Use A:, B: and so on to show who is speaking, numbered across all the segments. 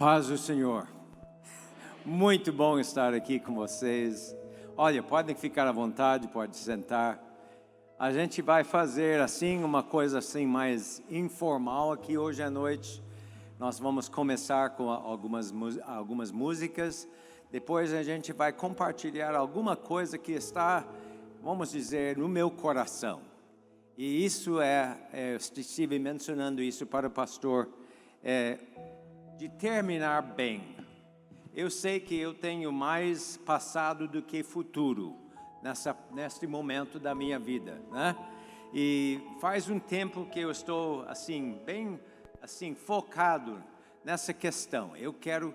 A: paz do Senhor. Muito bom estar aqui com vocês. Olha, podem ficar à vontade, pode sentar. A gente vai fazer assim uma coisa assim mais informal aqui hoje à noite. Nós vamos começar com algumas músicas. Depois a gente vai compartilhar alguma coisa que está, vamos dizer, no meu coração. E isso eu estive mencionando isso para o pastor, de terminar bem. Eu sei que eu tenho mais passado do que futuro neste momento da minha vida, né? E faz um tempo que eu estou assim bem assim focado nessa questão. Eu quero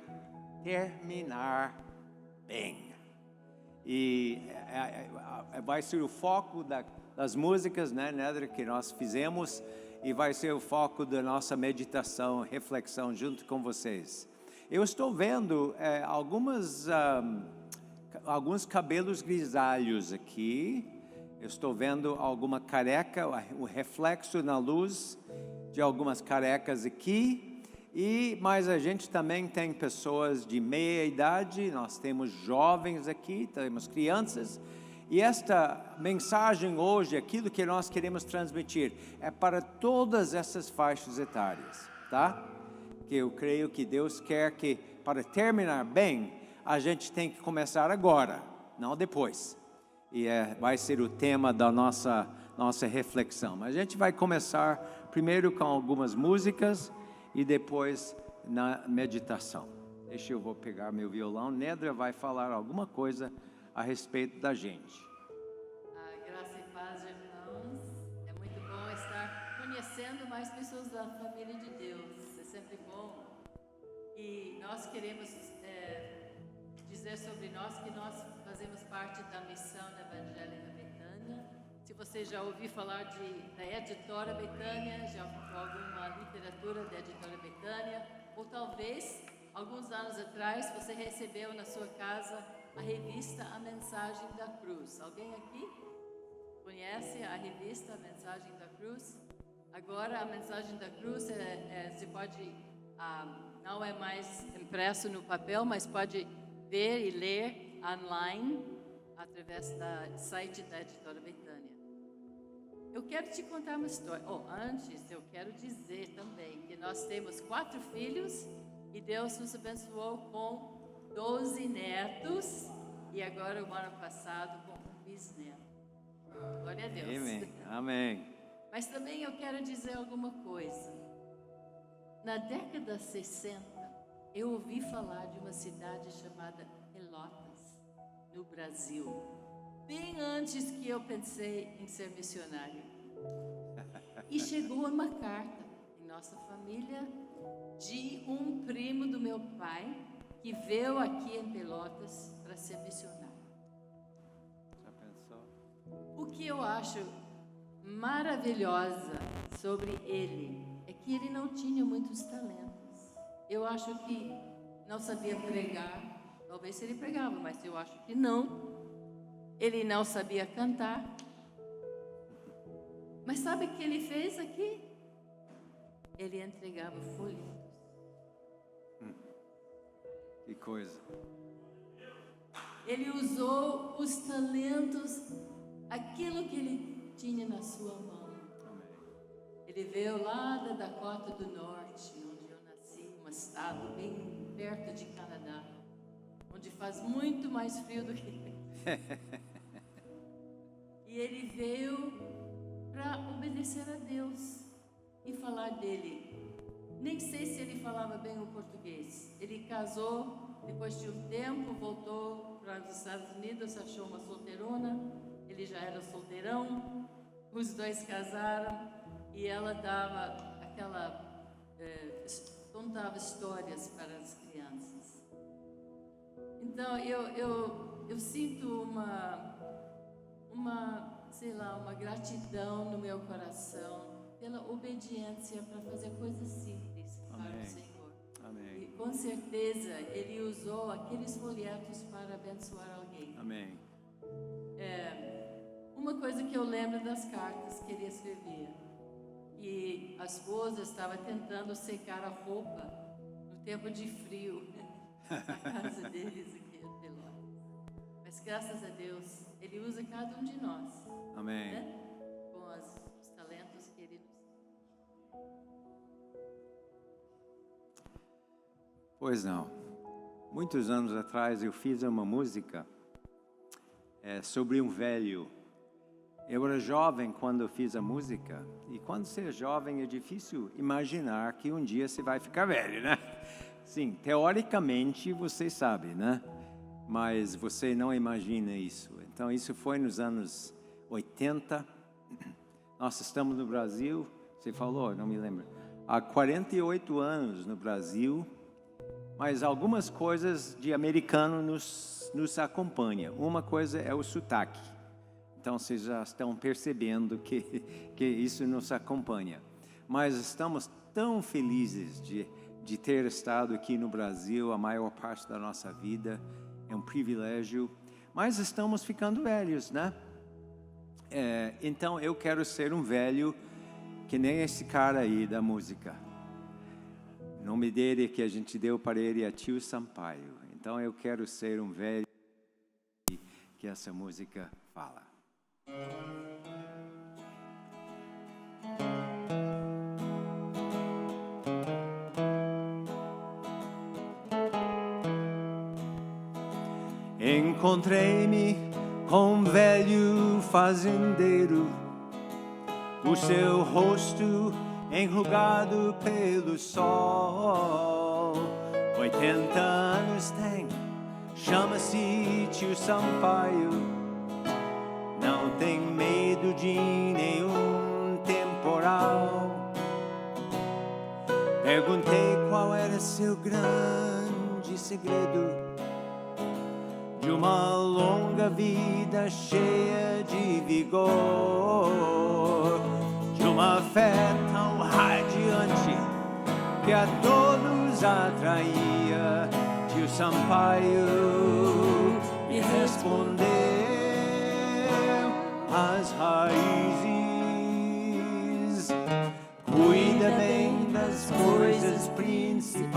A: terminar bem. E vai ser o foco das músicas, né, que nós fizemos, e vai ser o foco da nossa meditação, reflexão junto com vocês. Eu estou vendo alguns cabelos grisalhos aqui. Eu estou vendo alguma careca, o reflexo na luz de algumas carecas aqui. Mas a gente também tem pessoas de meia idade, nós temos jovens aqui, temos crianças. E esta mensagem hoje, aquilo que nós queremos transmitir, é para todas essas faixas etárias, tá? Que eu creio que Deus quer que, para terminar bem, a gente tem que começar agora, não depois. E vai ser o tema da nossa reflexão. Mas a gente vai começar primeiro com algumas músicas e depois na meditação. Vou pegar meu violão. Nedra vai falar alguma coisa a respeito da gente.
B: Graça e paz, irmãos. É muito bom estar conhecendo mais pessoas da família de Deus. É sempre bom. E nós queremos dizer sobre nós que nós fazemos parte da missão evangélica Betânia. Se você já ouviu falar da editora Betânia, já ouviu alguma literatura da editora Betânia, ou talvez alguns anos atrás você recebeu na sua casa a revista A Mensagem da Cruz. Alguém aqui conhece a revista A Mensagem da Cruz? Agora a Mensagem da Cruz você pode, não é mais impresso no papel, mas pode ver e ler online através do site da editora Betânia. Eu quero te contar uma história. Antes eu quero dizer também que nós temos 4 filhos e Deus nos abençoou com 12 netos e agora o ano passado com um bisneto. Glória a Deus.
A: Amém. Amém.
B: Mas também eu quero dizer alguma coisa. Na década 60, eu ouvi falar de uma cidade chamada Pelotas, no Brasil, bem antes que eu pensei em ser missionário. E chegou uma carta em nossa família de um primo do meu pai que veio aqui em Pelotas para ser missionário.
A: Já pensou?
B: O que eu acho maravilhosa sobre ele é que ele não tinha muitos talentos. Eu acho que não sabia pregar. Talvez ele pregava, mas eu acho que não. Ele não sabia cantar. Mas sabe o que ele fez aqui? Ele entregava folhetos.
A: Que coisa.
B: Ele usou os talentos, aquilo que ele tinha na sua mão.
A: Amém.
B: Ele veio lá da Dakota do Norte, onde eu nasci, um estado bem perto de Canadá, onde faz muito mais frio do que aqui. E ele veio para obedecer a Deus e falar dele. Nem sei se ele falava bem o português. Ele casou, depois de um tempo voltou para os Estados Unidos, achou uma solteirona. Ele já era solteirão. Os dois casaram e ela dava contava histórias para as crianças. Então eu sinto uma gratidão no meu coração pela obediência para fazer coisas simples para o Senhor.
A: Amém.
B: E com certeza Ele usou aqueles folhetos para abençoar alguém.
A: Amém.
B: Uma coisa que eu lembro das cartas que ele escrevia, e a esposa estava tentando secar a roupa no tempo de frio na casa deles aqui em Pelotas. Mas graças a Deus, Ele usa cada um de nós,
A: Amém.
B: né? Com os talentos que Ele nos...
A: Pois não. Muitos anos atrás eu fiz uma música sobre um velho. Eu era jovem quando eu fiz a música, e quando você é jovem é difícil imaginar que um dia você vai ficar velho, né? Sim, teoricamente você sabe, né? Mas você não imagina isso. Então isso foi nos anos 80. Nós estamos no Brasil, você falou, não me lembro, há 48 anos no Brasil, mas algumas coisas de americano nos acompanham. Uma coisa é o sotaque. Então, vocês já estão percebendo que isso nos acompanha. Mas estamos tão felizes de ter estado aqui no Brasil a maior parte da nossa vida. É um privilégio. Mas estamos ficando velhos, né? Então, eu quero ser um velho que nem esse cara aí da música. O nome dele que a gente deu para ele é Tio Sampaio. Então, eu quero ser um velho que essa música fala. Encontrei-me com um velho fazendeiro, o seu rosto enrugado pelo sol. 80 anos tem, chama-se Tio Sampaio, não tem medo de nenhum temporal. Perguntei qual era seu grande segredo de uma longa vida cheia de vigor, de uma fé tão radiante que a todos atraía. Tio Sampaio me respondeu: as raízes, cuida bem das coisas principais,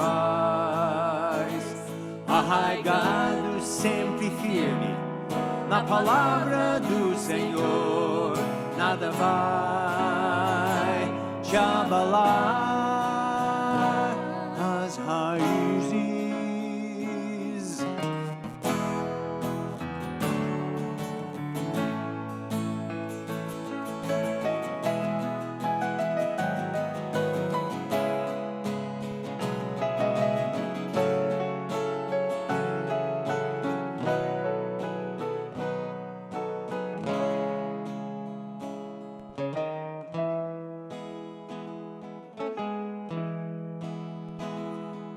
A: arraigado sempre firme na palavra do Senhor, nada vai te abalar. As raízes.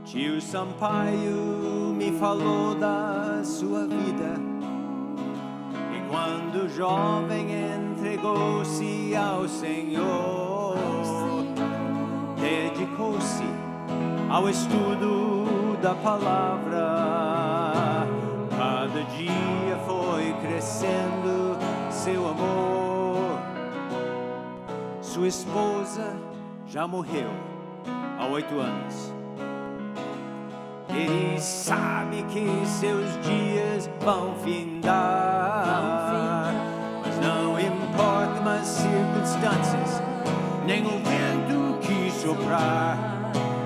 A: Tio Sampaio me falou da sua vida, e quando jovem entregou-se ao Senhor, dedicou-se ao estudo da palavra. Cada dia foi crescendo seu amor. Sua esposa já morreu há 8 anos. Ele sabe que seus dias vão findar, mas não importam as circunstâncias, nem o vento que soprar,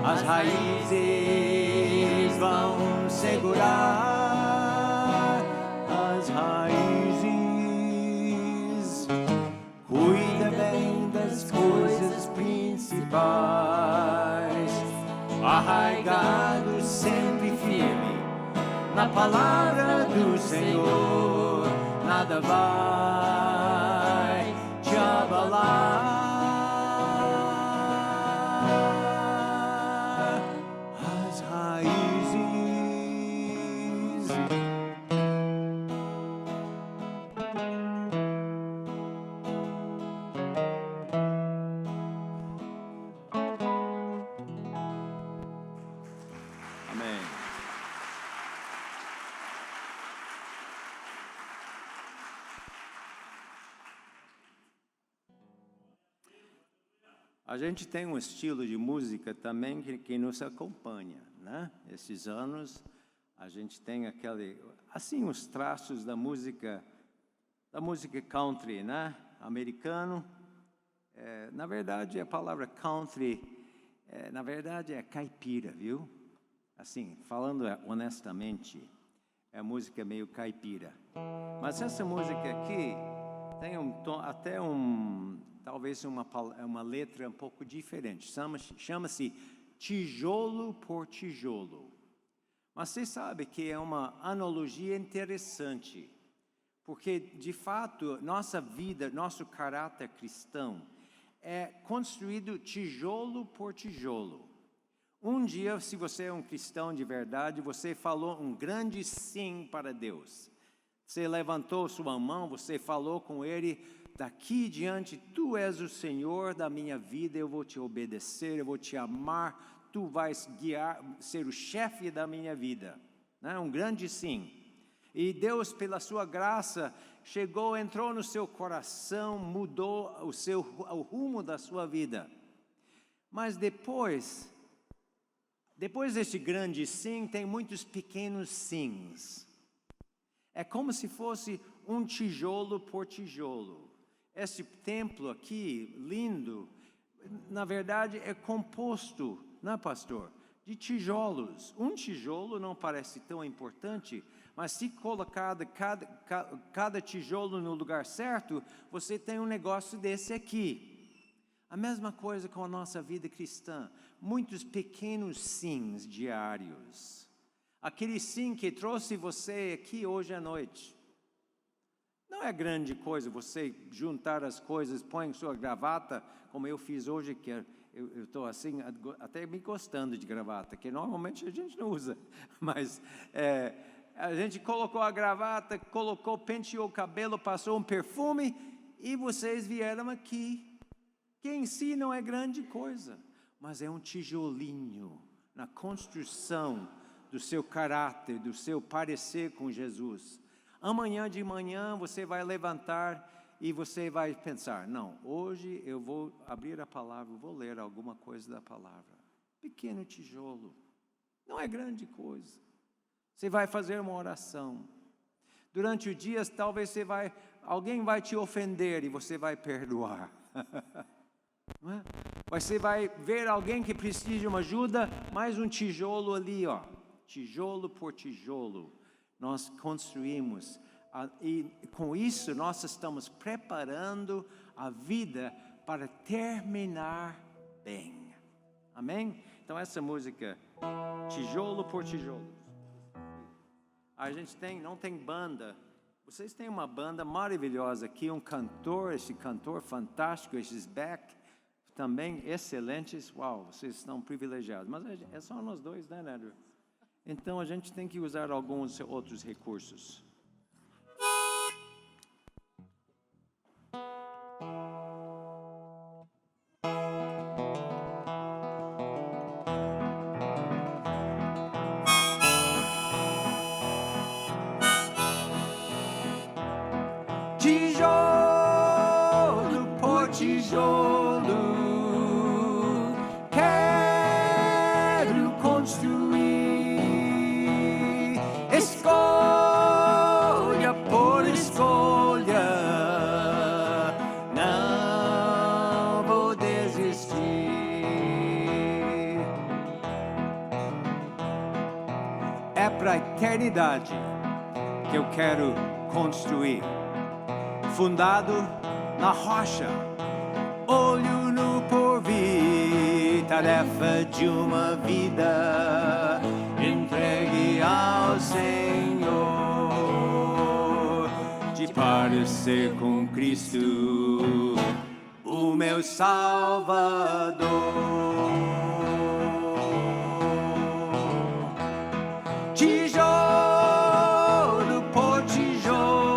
A: as raízes vão segurar. As raízes, cuida bem das coisas principais, arraigado sempre firme na palavra do Senhor, nada vai te abalar. As raízes. Amém. A gente tem um estilo de música também que nos acompanha, né? né? Esses anos a gente tem assim, os traços da música country, né? Americano. Na verdade, a palavra country, na verdade, é caipira, viu? Assim, falando honestamente, é música meio caipira. Mas essa música aqui tem talvez uma letra um pouco diferente. Chama-se Tijolo por Tijolo. Mas você sabe que é uma analogia interessante, porque, de fato, nossa vida, nosso caráter cristão é construído tijolo por tijolo. Um dia, se você é um cristão de verdade, você falou um grande sim para Deus. Você levantou sua mão, você falou com Ele: daqui diante, Tu és o Senhor da minha vida, eu vou te obedecer, eu vou te amar, Tu vais guiar, ser o chefe da minha vida. Né? Um grande sim. E Deus, pela sua graça, entrou no seu coração, mudou o rumo da sua vida. Mas depois desse grande sim, tem muitos pequenos sims. É como se fosse um tijolo por tijolo. Esse templo aqui, lindo, na verdade é composto, não é, pastor? De tijolos. Um tijolo não parece tão importante, mas se colocar cada tijolo no lugar certo, você tem um negócio desse aqui. A mesma coisa com a nossa vida cristã. Muitos pequenos sims diários. Aquele sim que trouxe você aqui hoje à noite. Não é grande coisa você juntar as coisas, põe sua gravata, como eu fiz hoje, que eu estou assim, até me gostando de gravata, que normalmente a gente não usa. Mas a gente colocou a gravata, penteou o cabelo, passou um perfume e vocês vieram aqui. Que em si não é grande coisa, mas é um tijolinho na construção do seu caráter, do seu parecer com Jesus. Amanhã de manhã você vai levantar e você vai pensar: não, hoje eu vou abrir a palavra, vou ler alguma coisa da palavra. Pequeno tijolo, não é grande coisa. Você vai fazer uma oração. Durante o dia, talvez alguém vai te ofender e você vai perdoar. Não é? Você vai ver alguém que precisa de uma ajuda, mais um tijolo ali, ó. Tijolo por tijolo, nós construímos. E com isso, nós estamos preparando a vida para terminar bem. Amém? Então, essa música, Tijolo por Tijolo. A gente não tem banda. Vocês têm uma banda maravilhosa aqui, esse cantor fantástico, esses back, também excelentes. Uau, vocês estão privilegiados. Mas é só nós dois, né, Andrew? Então a gente tem que usar alguns outros recursos. Tijolo por tijolo, quero construir, escolha por escolha, não vou desistir. É para a eternidade que eu quero construir. Fundado na rocha, olho no porvir, tarefa de uma vida entregue ao Senhor, de parecer com Cristo, o meu Salvador. Tijolo por tijolo,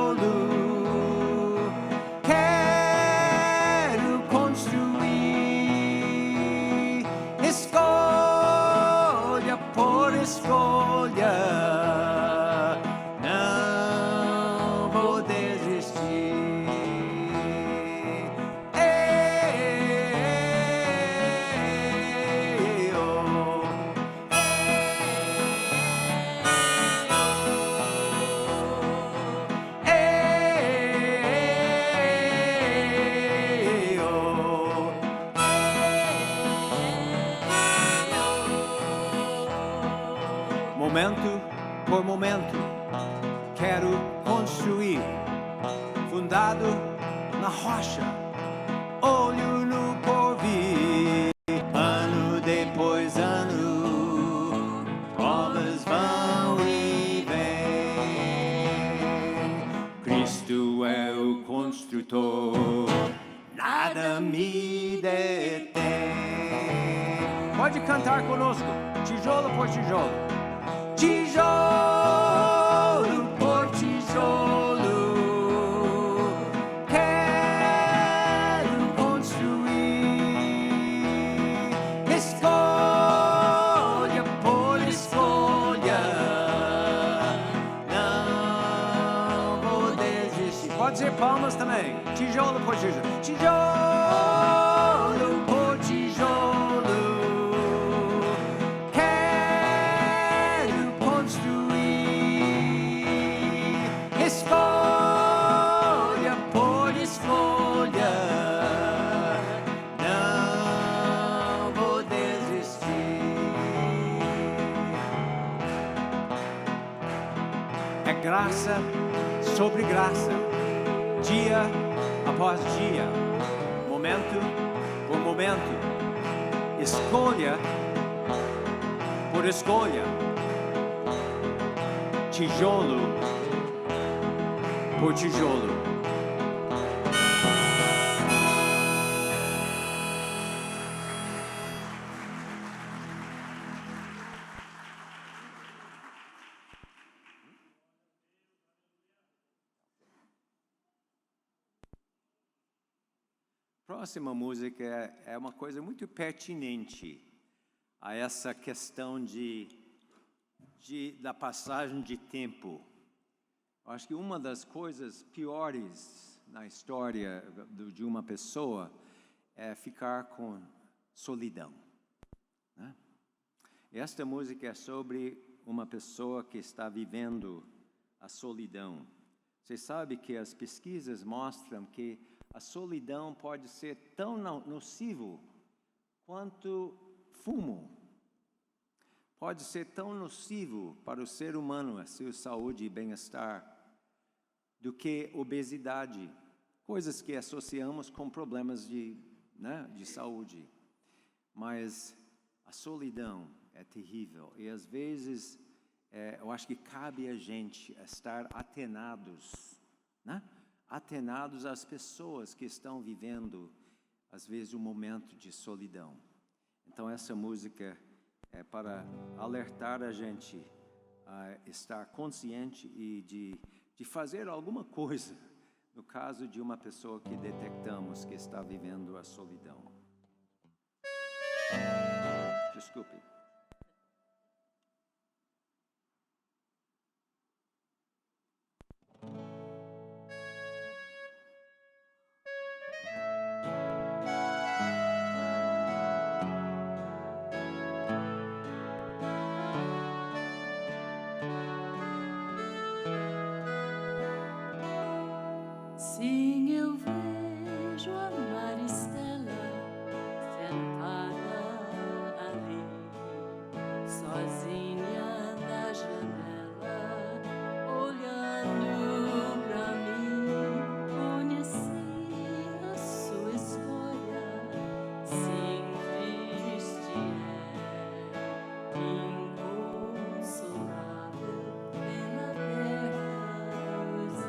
A: escolha, não vou desistir. Ei, fundado na rocha, olho no porvir, ano depois ano, provas vão e vêm. Cristo é o construtor, nada me detém. Pode cantar conosco, tijolo por tijolo. Tijolo por tijolo, quero construir. Escolha por escolha, não vou desistir. Pode ser palmas também. Tijolo por tijolo. Tijolo por tijolo, quero construir. Escolha por escolha, não vou desistir. É graça sobre graça, dia após dia, momento por momento, escolha por escolha, tijolo por tijolo. Próxima música é uma coisa muito pertinente a essa questão da passagem de tempo. Eu acho que uma das coisas piores na história de uma pessoa é ficar com solidão, né? Esta música é sobre uma pessoa que está vivendo a solidão. Você sabe que as pesquisas mostram que a solidão pode ser tão nocivo quanto fumo. Pode ser tão nocivo para o ser humano, a sua saúde e bem-estar, do que obesidade, coisas que associamos com problemas de saúde. Mas a solidão é terrível e às vezes eu acho que cabe a gente estar atenados, né? Atenados às pessoas que estão vivendo, às vezes, um momento de solidão. Então, essa música é para alertar a gente a estar consciente e de fazer alguma coisa, no caso de uma pessoa que detectamos que está vivendo a solidão. Desculpe.
B: Sim, eu vejo a Maristela sentada ali, sozinha na janela, olhando pra mim. Conheci a sua história, sim, triste é, inconsolável pela terra, pois é.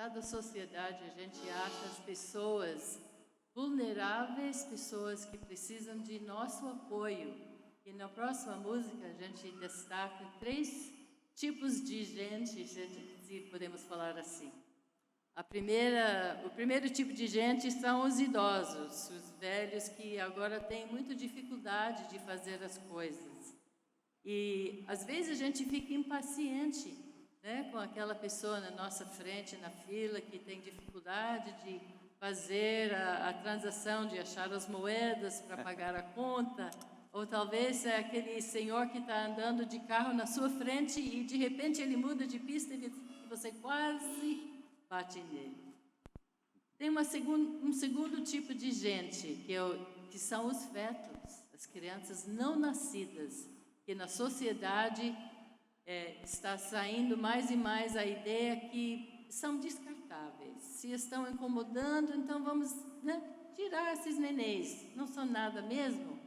B: cada sociedade a gente acha as pessoas vulneráveis, pessoas que precisam de nosso apoio. E na próxima música a gente destaca 3 tipos de gente, se podemos falar assim. O primeiro tipo de gente são os idosos, os velhos que agora têm muita dificuldade de fazer as coisas. E às vezes a gente fica impaciente, né, com aquela pessoa na nossa frente, na fila, que tem dificuldade de fazer a transação, de achar as moedas para pagar a conta. Ou talvez é aquele senhor que está andando de carro na sua frente e de repente ele muda de pista e você quase bate nele. Tem um segundo tipo de gente, que são os fetos, as crianças não nascidas, que na sociedade está saindo mais e mais a ideia que são descartáveis. Se estão incomodando, então vamos, né, tirar esses nenéns, não são nada mesmo.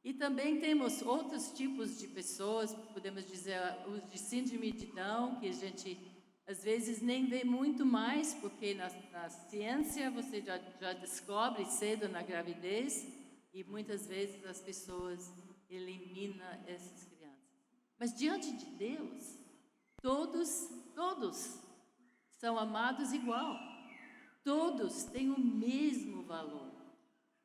B: E também temos outros tipos de pessoas, podemos dizer, os de síndrome de Down, que a gente às vezes nem vê muito mais, porque na ciência você já descobre cedo na gravidez, e muitas vezes as pessoas eliminam essas crianças. Mas diante de Deus, todos são amados igual. Todos têm o mesmo valor.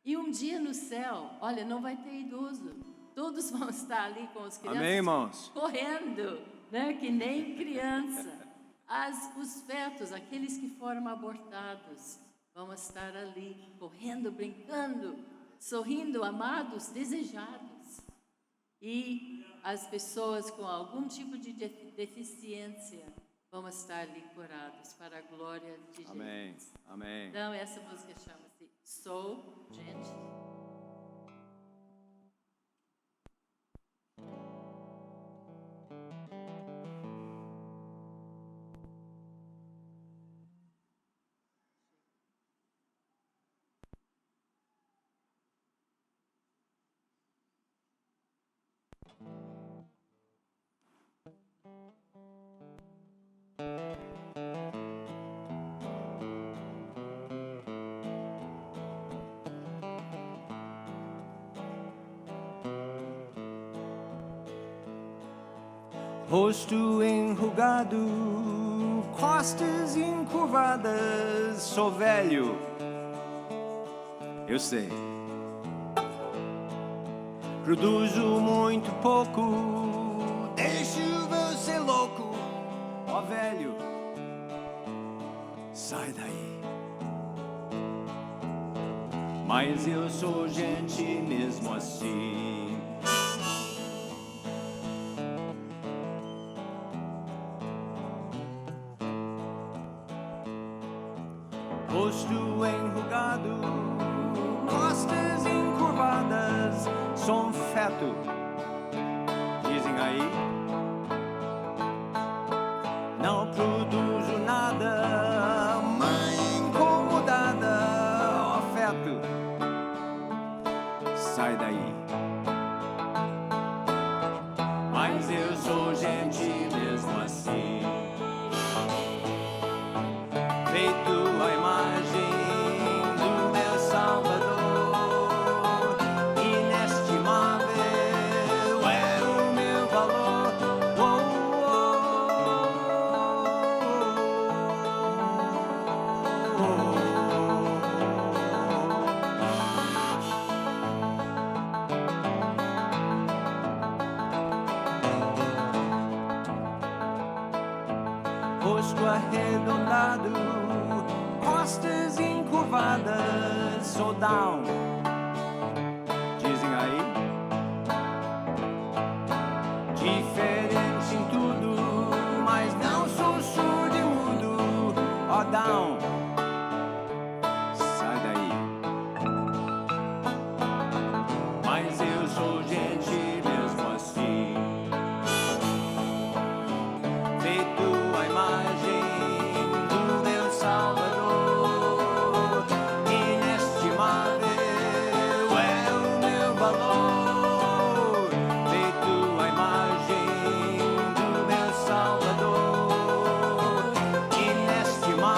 B: E um dia no céu, olha, não vai ter idoso. Todos vão estar ali com as crianças.
A: Amém, irmãos?
B: Correndo, né? Que nem criança. Os fetos, aqueles que foram abortados, vão estar ali, correndo, brincando, sorrindo, amados, desejados. E as pessoas com algum tipo de deficiência vão estar ali curados para a glória de Jesus.
A: Amém, amém.
B: Então, essa música chama-se Sou Gente.
A: Rosto enrugado, costas encurvadas, sou velho, eu sei. Produzo muito pouco, deixo você louco, ó velho, sai daí. Mas eu sou gente mesmo assim. Rosto enrugado, costas encurvadas, sou um feto, dizem aí. Não produzo nada, mãe incomodada, ó feto, sai daí. Mas eu sou gente mesmo assim, feito a imagem do meu Salvador, inestimável é o meu valor. Rosto arredondado, costas encurvadas, sou down, dizem aí. Diferente em tudo, mas não sou surdo e mudo, ó down, sai daí. Mas eu sou gente mesmo assim, feito a imagem do meu Salvador, inestimável é o meu valor, feito a imagem do meu Salvador, inestimável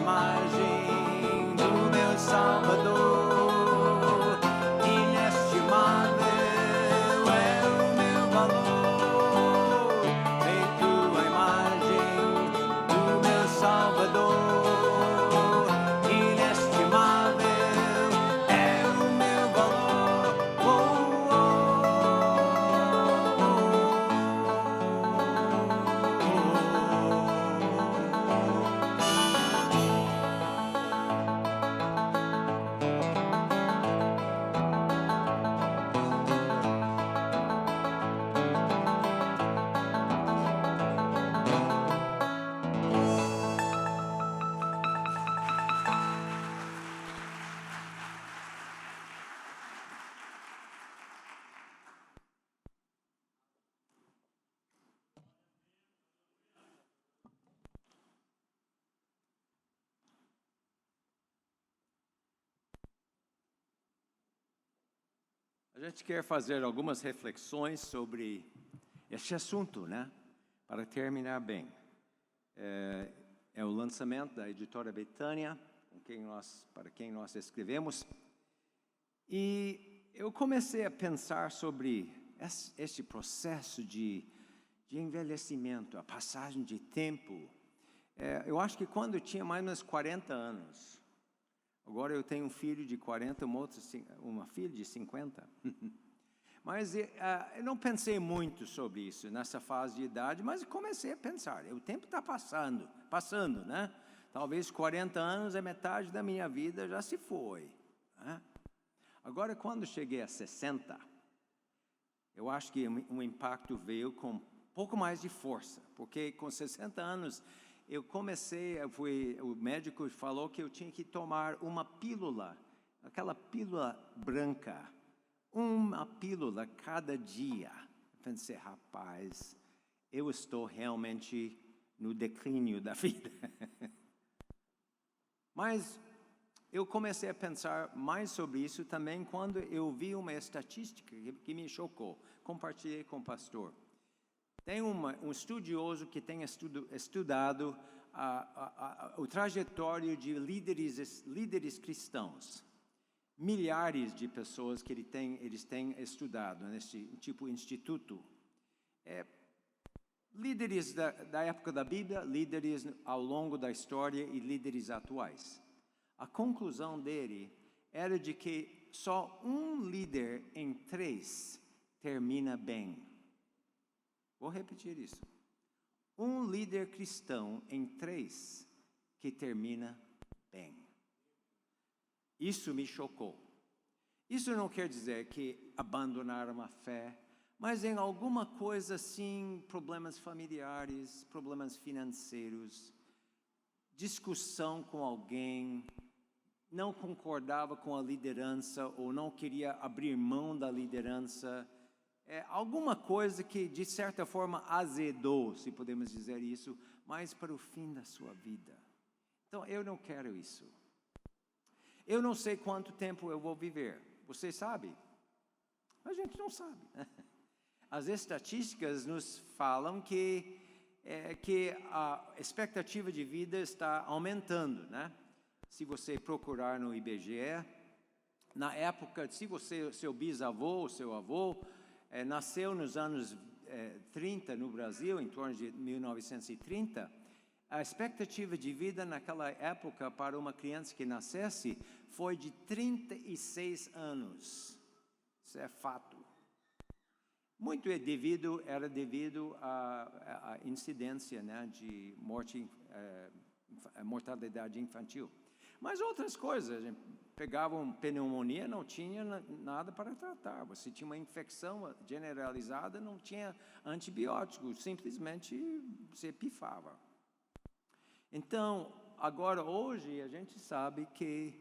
A: imagem do meu Salvador, inestimável é o meu valor, feito à imagem do meu Salvador, inestimável é o meu valor. A gente quer fazer algumas reflexões sobre este assunto, né? Para terminar bem. É o lançamento da editora Betânia, para quem nós escrevemos. E eu comecei a pensar sobre este processo de envelhecimento, a passagem de tempo. Eu acho que quando eu tinha mais ou menos 40 anos, agora eu tenho um filho de 40, uma filha de 50. Mas eu não pensei muito sobre isso nessa fase de idade, mas comecei a pensar. O tempo está passando, né? Talvez 40 anos é metade da minha vida, já se foi, né? Agora, quando cheguei a 60, eu acho que o impacto veio com um pouco mais de força, porque com 60 anos o médico falou que eu tinha que tomar uma pílula, aquela pílula branca, uma pílula cada dia. Eu pensei, rapaz, eu estou realmente no declínio da vida. Mas eu comecei a pensar mais sobre isso também quando eu vi uma estatística que me chocou. Compartilhei com o pastor. Tem um estudioso que tem estudado o trajetório de líderes cristãos. Milhares de pessoas que eles têm estudado nesse tipo de instituto. Líderes da época da Bíblia, líderes ao longo da história e líderes atuais. A conclusão dele era de que só um líder em 3 termina bem. Vou repetir isso. Um líder cristão em 3 que termina bem. Isso me chocou. Isso não quer dizer que abandonaram a fé, mas em alguma coisa assim, problemas familiares, problemas financeiros, discussão com alguém, não concordava com a liderança ou não queria abrir mão da liderança, alguma coisa que de certa forma azedou, se podemos dizer isso, mas para o fim da sua vida. Então eu não quero isso. Eu não sei quanto tempo eu vou viver. Você sabe? A gente não sabe. As estatísticas nos falam que a expectativa de vida está aumentando, né? Se você procurar no IBGE, na época, se seu bisavô, seu avô, nasceu nos anos 30 no Brasil, em torno de 1930, a expectativa de vida naquela época para uma criança que nascesse foi de 36 anos. Isso é fato. Muito era devido à incidência, né, de mortalidade infantil. Mas outras coisas, a gente pegava uma pneumonia, não tinha nada para tratar. Você tinha uma infecção generalizada, não tinha antibiótico, simplesmente você pifava. Então, agora, hoje, a gente sabe que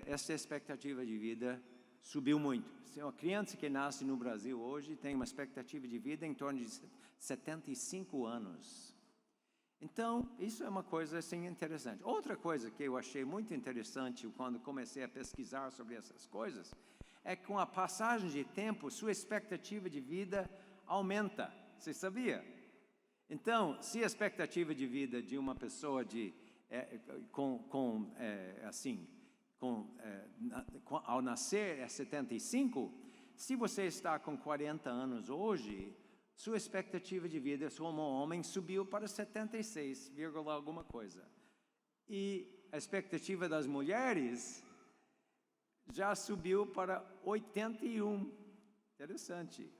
A: essa expectativa de vida subiu muito. Se uma criança que nasce no Brasil hoje tem uma expectativa de vida em torno de 75 anos. Então, isso é uma coisa assim interessante. Outra coisa que eu achei muito interessante quando comecei a pesquisar sobre essas coisas é que com a passagem de tempo, sua expectativa de vida aumenta. Você sabia? Então, se a expectativa de vida de uma pessoa de ao nascer é 75, se você está com 40 anos hoje, sua expectativa de vida como homem subiu para 76, alguma coisa. E a expectativa das mulheres já subiu para 81. Interessante.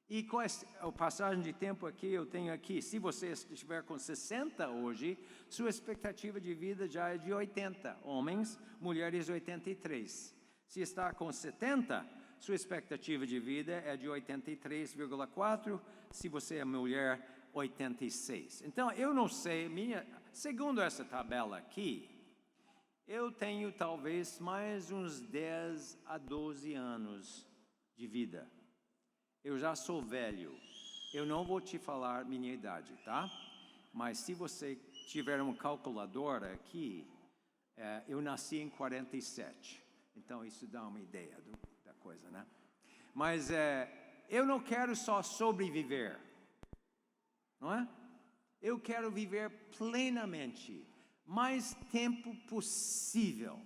A: E com a passagem de tempo aqui, eu tenho aqui, se você estiver com 60 hoje, sua expectativa de vida já é de 80. Homens, mulheres 83. Se está com 70, sua expectativa de vida é de 83,4. Se você é mulher, 86. Então, eu não sei, segundo essa tabela aqui, eu tenho talvez mais uns 10 a 12 anos de vida. Eu já sou velho. Eu não vou te falar minha idade, tá? Mas se você tiver uma calculadora aqui, eu nasci em 47. Então, isso dá uma ideia da coisa, né? Mas eu não quero só sobreviver, não é? Eu quero viver plenamente, mais tempo possível,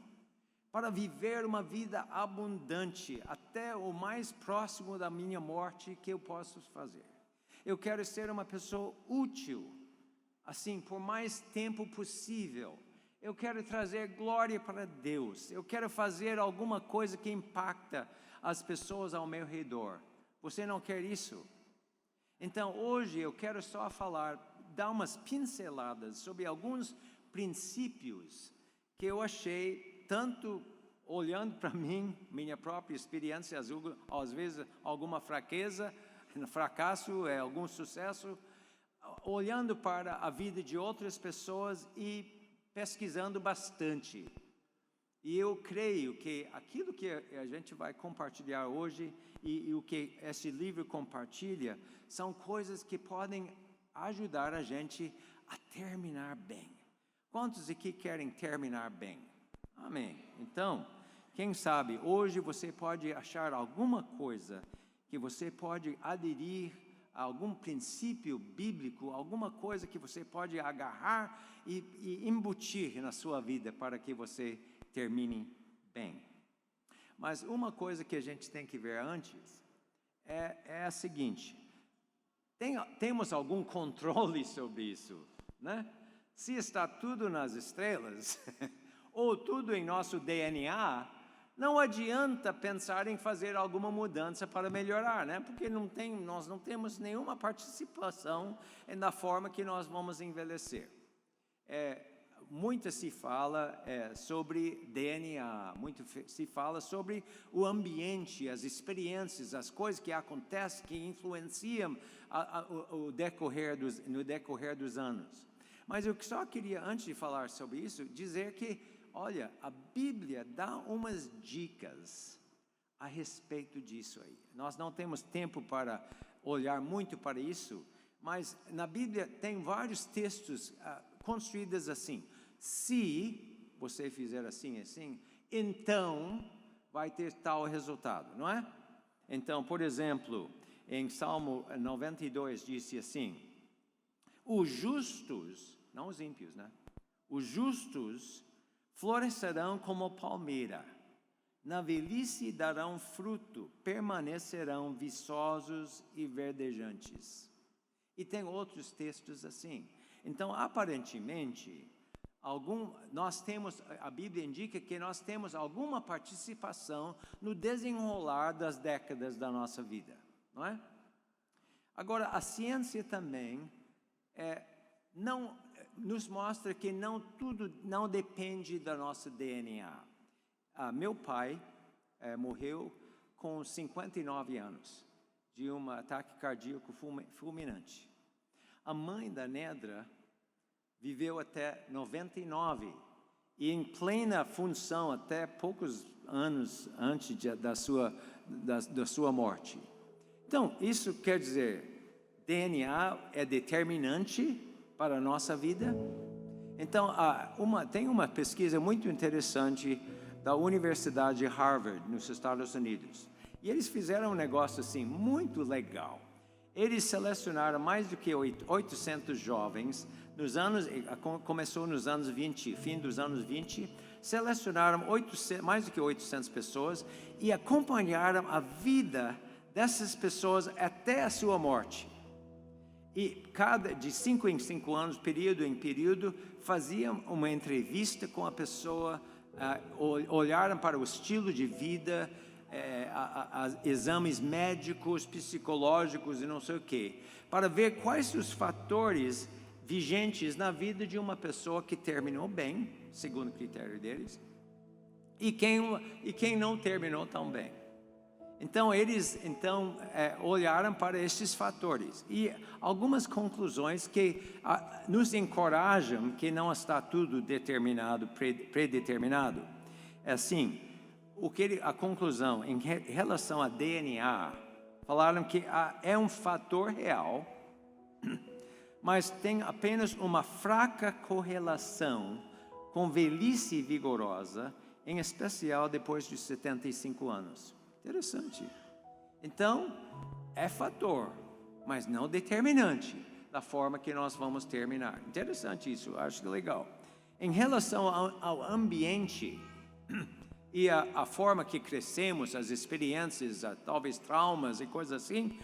A: para viver uma vida abundante, até o mais próximo da minha morte que eu posso fazer. Eu quero ser uma pessoa útil, assim, por mais tempo possível. Eu quero trazer glória para Deus. Eu quero fazer alguma coisa que impacta as pessoas ao meu redor. Você não quer isso? Então, hoje eu quero só dar umas pinceladas sobre alguns princípios que eu achei, tanto olhando para mim, minha própria experiência, às vezes alguma fraqueza, fracasso, algum sucesso, olhando para a vida de outras pessoas e pesquisando bastante. E eu creio que aquilo que a gente vai compartilhar hoje e o que esse livro compartilha são coisas que podem ajudar a gente a terminar bem. Quantos aqui querem terminar bem? Amém. Então, quem sabe hoje você pode achar alguma coisa que você pode aderir a algum princípio bíblico, alguma coisa que você pode agarrar e embutir na sua vida para que você termine bem. Mas uma coisa que a gente tem que ver antes é a seguinte: temos algum controle sobre isso, né? Se está tudo nas estrelas, ou tudo em nosso DNA, não adianta pensar em fazer alguma mudança para melhorar, né? Porque nós não temos nenhuma participação na forma que nós vamos envelhecer. Muito se fala sobre DNA, muito se fala sobre o ambiente, as experiências, as coisas que acontecem, que influenciam no decorrer dos anos. Mas eu só queria, antes de falar sobre isso, dizer que, olha, a Bíblia dá umas dicas a respeito disso aí. Nós não temos tempo para olhar muito para isso, mas na Bíblia tem vários textos construídos assim. Se você fizer assim, então vai ter tal resultado, não é? Então, por exemplo, em Salmo 92 disse assim: os justos, não os ímpios, né? Os justos florescerão como palmeira, na velhice darão fruto, permanecerão viçosos e verdejantes. E tem outros textos assim. Então, aparentemente, a Bíblia indica que nós temos alguma participação no desenrolar das décadas da nossa vida, não é? Agora, a ciência também nos mostra que tudo não depende da nossa DNA. Meu pai morreu com 59 anos, de um ataque cardíaco fulminante. A mãe da Nedra viveu até 99 e em plena função até poucos anos antes da sua morte. Então, isso quer dizer, DNA é determinante para a nossa vida? Então, tem uma pesquisa muito interessante da Universidade de Harvard, nos Estados Unidos. E eles fizeram um negócio assim, muito legal. Eles selecionaram mais do que 800 jovens começou nos anos 20, fim dos anos 20, selecionaram mais do que 800 pessoas e acompanharam a vida dessas pessoas até a sua morte. E de 5 em 5 anos, período em período, faziam uma entrevista com a pessoa, olharam para o estilo de vida, exames médicos, psicológicos e não sei o quê, para ver quais os fatores vigentes na vida de uma pessoa que terminou bem, segundo o critério deles, e quem não terminou tão bem. Então, eles olharam para esses fatores e algumas conclusões que nos encorajam que não está tudo determinado, predeterminado. É assim, a conclusão em relação a DNA, falaram que é um fator real, mas tem apenas uma fraca correlação com velhice vigorosa, em especial depois de 75 anos. Interessante. Então, é fator, mas não determinante da forma que nós vamos terminar. Interessante isso, acho legal. Em relação ao ambiente e a forma que crescemos, as experiências, talvez traumas e coisas assim,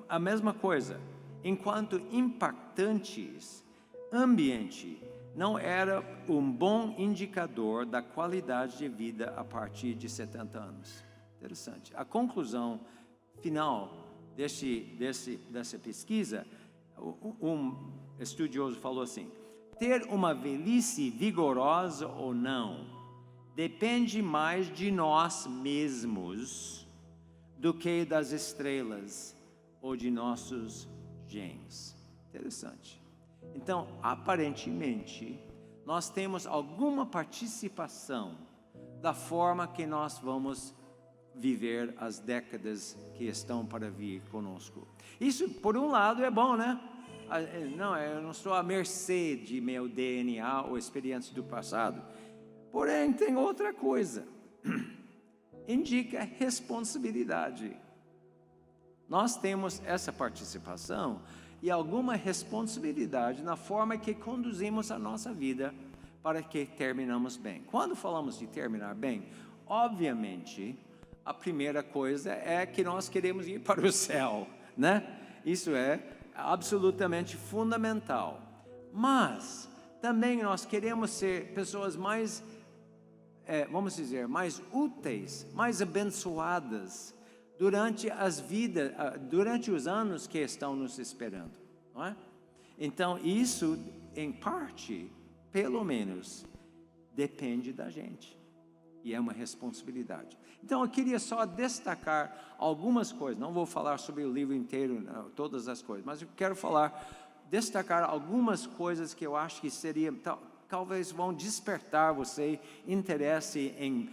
A: a mesma coisa. Enquanto impactantes, ambiente não era um bom indicador da qualidade de vida a partir de 70 anos. Interessante. A conclusão final dessa pesquisa, um estudioso falou assim: ter uma velhice vigorosa ou não depende mais de nós mesmos do que das estrelas ou de nossos genes. Interessante. Então, aparentemente, nós temos alguma participação da forma que nós vamos viver as décadas que estão para vir conosco. Isso, por um lado, é bom, né? Não, eu não estou à mercê de meu DNA ou experiência do passado. Porém, tem outra coisa. Indica responsabilidade. Nós temos essa participação e alguma responsabilidade na forma que conduzimos a nossa vida para que terminamos bem. Quando falamos de terminar bem, obviamente, a primeira coisa é que nós queremos ir para o céu, né? Isso é absolutamente fundamental. Mas também nós queremos ser pessoas mais, vamos dizer, mais úteis, mais abençoadas durante os anos que estão nos esperando, não é? Então, isso, em parte, pelo menos, depende da gente. E é uma responsabilidade. Então, eu queria só destacar algumas coisas. Não vou falar sobre o livro inteiro, não, todas as coisas, mas eu quero destacar algumas coisas que eu acho que talvez vão despertar você interesse em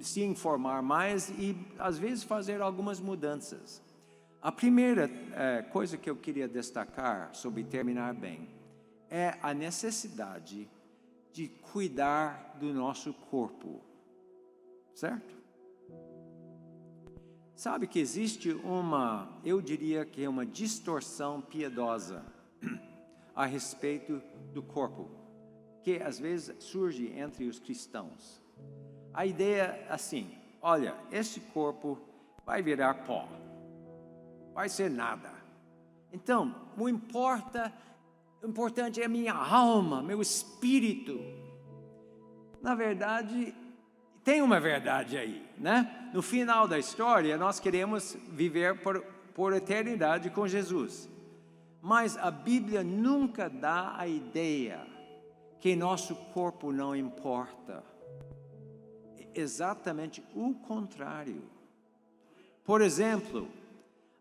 A: se informar mais e, às vezes, fazer algumas mudanças. A primeira coisa que eu queria destacar sobre terminar bem é a necessidade de cuidar do nosso corpo, certo? Sabe que existe eu diria que é uma distorção piedosa a respeito do corpo, que às vezes surge entre os cristãos. A ideia é assim: olha, esse corpo vai virar pó, vai ser nada. Então, o importante é a minha alma, meu espírito. Na verdade, tem uma verdade aí, né? No final da história, nós queremos viver por eternidade com Jesus. Mas a Bíblia nunca dá a ideia que nosso corpo não importa. Exatamente o contrário. Por exemplo,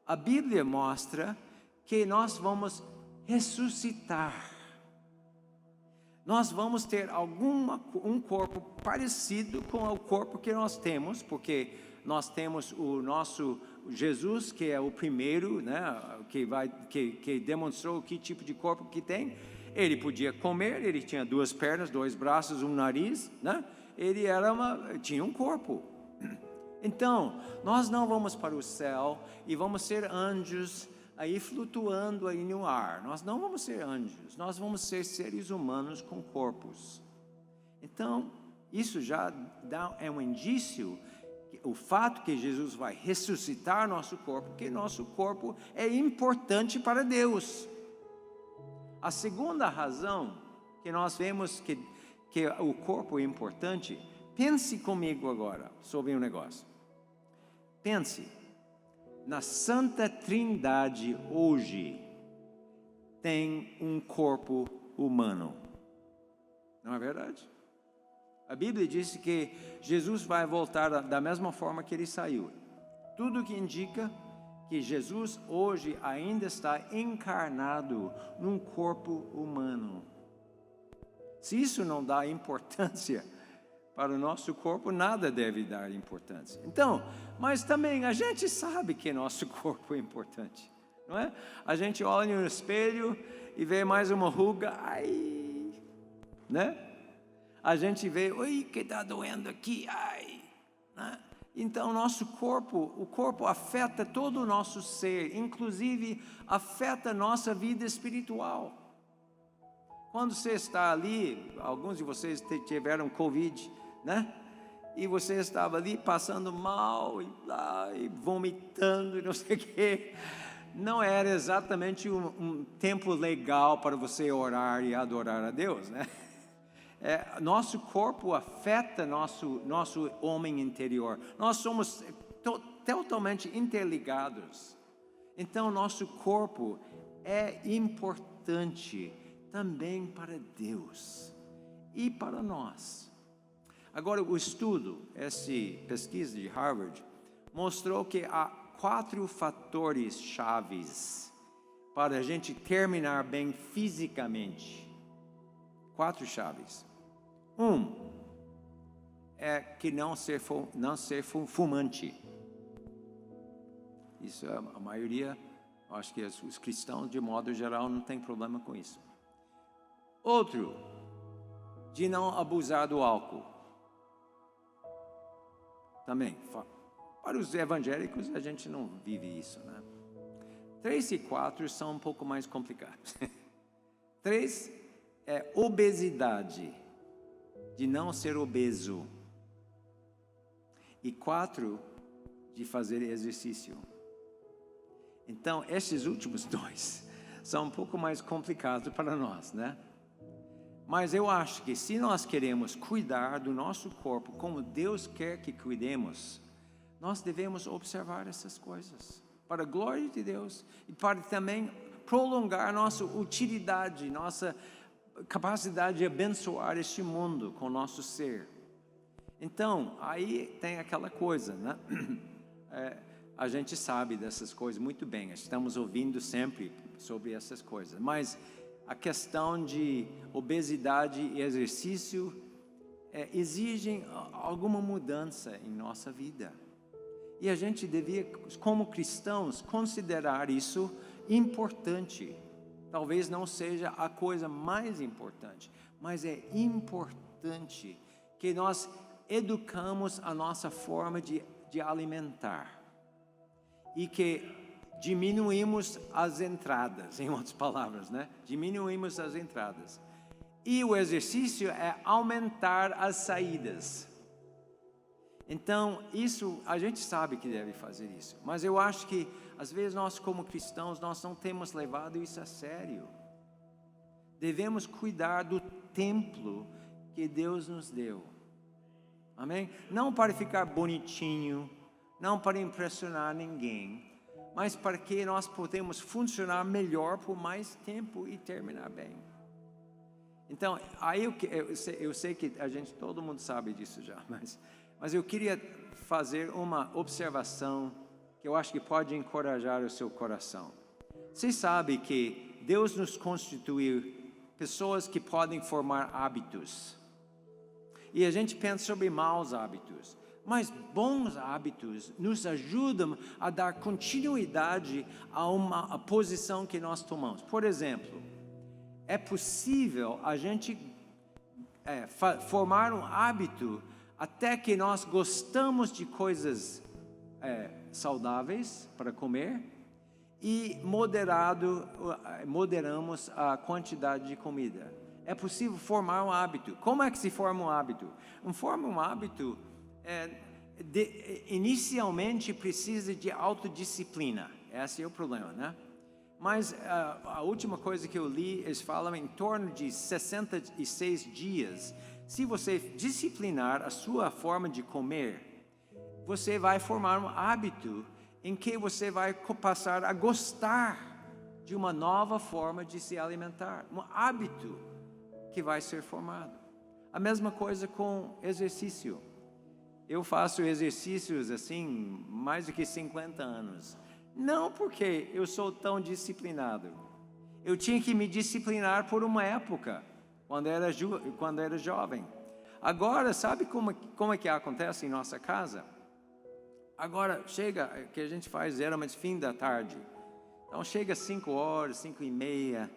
A: a Bíblia mostra que nós vamos ressuscitar. Nós vamos ter um corpo parecido com o corpo que nós temos, porque nós temos o nosso Jesus, que é o primeiro, né, que demonstrou que tipo de corpo que tem. Ele podia comer, ele tinha 2 pernas, 2 braços, um nariz, né? Ele tinha um corpo. Então, nós não vamos para o céu e vamos ser anjos aí flutuando aí no ar. Nós não vamos ser anjos, nós vamos ser seres humanos com corpos. Então, isso já é um indício, o fato que Jesus vai ressuscitar nosso corpo, que nosso corpo é importante para Deus. A segunda razão que nós vemos que o corpo é importante, pense comigo agora sobre um negócio. Pense, na Santa Trindade hoje tem um corpo humano. Não é verdade? A Bíblia diz que Jesus vai voltar da mesma forma que ele saiu. Tudo que indica que Jesus hoje ainda está encarnado num corpo humano. Se isso não dá importância para o nosso corpo, nada deve dar importância. Então, mas também a gente sabe que nosso corpo é importante, não é? A gente olha no espelho e vê mais uma ruga, ai, né? A gente vê, oi, que está doendo aqui, ai, né? Então, nosso corpo, o corpo afeta todo o nosso ser, inclusive afeta a nossa vida espiritual. Quando você está ali, alguns de vocês tiveram Covid, né? E você estava ali passando mal e vomitando e não sei o quê. Não era exatamente um tempo legal para você orar e adorar a Deus, né? Nosso corpo afeta nosso homem interior. Nós somos totalmente interligados. Então, nosso corpo é importante também para Deus e para nós. Agora, o estudo, essa pesquisa de Harvard, mostrou que há 4 fatores chaves para a gente terminar bem fisicamente. 4 chaves. É que não ser fumante. Isso a maioria, acho que os cristãos de modo geral não tem problema com isso. Outro, de não abusar do álcool. Também, para os evangélicos a gente não vive isso, né? 3 e 4 são um pouco mais complicados. 3 é obesidade, de não ser obeso. E 4, de fazer exercício. Então, esses últimos 2 são um pouco mais complicados para nós, né? Mas eu acho que se nós queremos cuidar do nosso corpo como Deus quer que cuidemos, nós devemos observar essas coisas, para a glória de Deus e para também prolongar nossa utilidade, nossa capacidade de abençoar este mundo com o nosso ser. Então, aí tem aquela coisa, né? A gente sabe dessas coisas muito bem, estamos ouvindo sempre sobre essas coisas, mas a questão de obesidade e exercício exigem alguma mudança em nossa vida. E a gente devia, como cristãos, considerar isso importante. Talvez não seja a coisa mais importante, mas é importante que nós educamos a nossa forma de alimentar e que diminuímos as entradas, em outras palavras, né? Diminuímos as entradas. E o exercício é aumentar as saídas. Então, isso, a gente sabe que deve fazer isso. Mas eu acho que, às vezes, nós como cristãos, nós não temos levado isso a sério. Devemos cuidar do templo que Deus nos deu. Amém? Não para ficar bonitinho, não para impressionar ninguém, mas para que nós podemos funcionar melhor por mais tempo e terminar bem. Então, aí eu sei que todo mundo sabe disso já, mas eu queria fazer uma observação que eu acho que pode encorajar o seu coração. Você sabe que Deus nos constituiu pessoas que podem formar hábitos. E a gente pensa sobre maus hábitos. Mas bons hábitos nos ajudam a dar continuidade a posição que nós tomamos. Por exemplo, é possível a gente formar um hábito até que nós gostamos de coisas saudáveis para comer e moderamos a quantidade de comida. É possível formar um hábito. Como é que se forma um hábito? Forma um hábito, inicialmente precisa de autodisciplina. Esse é o problema, né? Mas a última coisa que eu li, eles falam em torno de 66 dias. Se você disciplinar a sua forma de comer, você vai formar um hábito em que você vai passar a gostar de uma nova forma de se alimentar. Um hábito que vai ser formado. A mesma coisa com exercício. Eu faço exercícios assim, mais do que 50 anos. Não porque eu sou tão disciplinado. Eu tinha que me disciplinar por uma época, quando era jovem. Agora, sabe como é que acontece em nossa casa? Agora, chega, que a gente faz geralmente fim da tarde. Então, chega 5 horas, 5:30.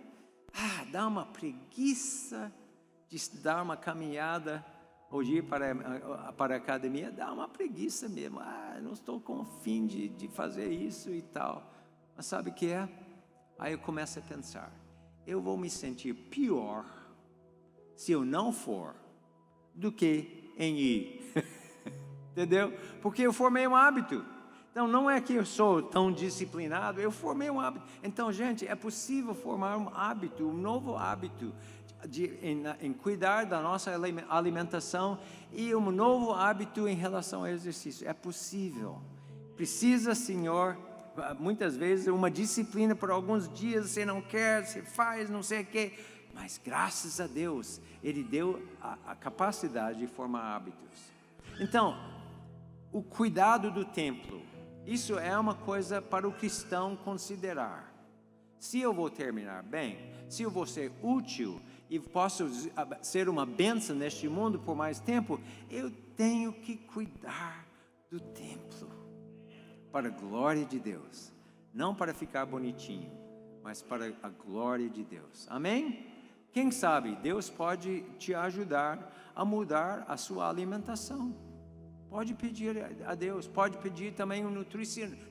A: Dá uma preguiça de dar uma caminhada ou de ir para a academia, dá uma preguiça mesmo. Não estou com fim de fazer isso e tal. Mas sabe o que é? Aí eu começo a pensar, eu vou me sentir pior se eu não for do que em ir. Entendeu? Porque eu formei um hábito. Então, não é que eu sou tão disciplinado, eu formei um hábito. Então, gente, é possível formar um hábito, um novo hábito em cuidar da nossa alimentação e um novo hábito em relação ao exercício. É possível. Precisa, Senhor, muitas vezes, uma disciplina por alguns dias, você não quer, você faz, não sei o quê. Mas, graças a Deus, Ele deu a capacidade de formar hábitos. Então, o cuidado do templo, isso é uma coisa para o cristão considerar. Se eu vou terminar bem, se eu vou ser útil e posso ser uma bênção neste mundo por mais tempo, eu tenho que cuidar do templo para a glória de Deus. Não para ficar bonitinho, mas para a glória de Deus. Amém? Quem sabe Deus pode te ajudar a mudar a sua alimentação. Pode pedir a Deus, pode pedir também um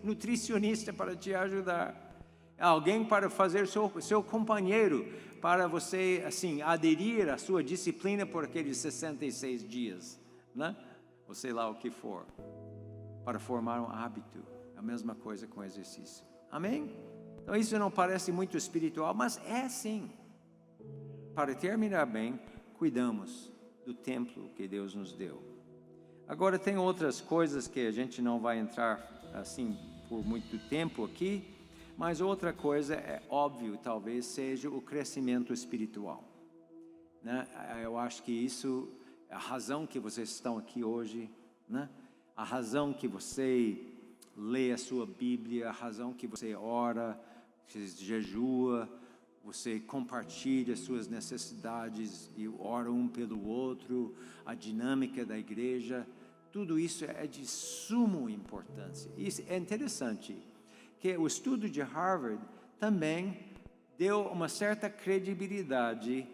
A: nutricionista para te ajudar. Alguém para fazer seu companheiro, para você, assim, aderir à sua disciplina por aqueles 66 dias, né? Ou sei lá o que for, para formar um hábito. A mesma coisa com exercício. Amém? Então isso não parece muito espiritual, mas é sim. Para terminar bem, cuidamos do templo que Deus nos deu. Agora tem outras coisas que a gente não vai entrar assim por muito tempo aqui, mas outra coisa é óbvio, talvez seja o crescimento espiritual, né? Eu acho que isso é a razão que vocês estão aqui hoje, né? A razão que você lê a sua Bíblia, a razão que você ora, você jejua, você compartilha suas necessidades e ora um pelo outro, a dinâmica da igreja, tudo isso é de suma importância. Isso é interessante, que o estudo de Harvard também deu uma certa credibilidade,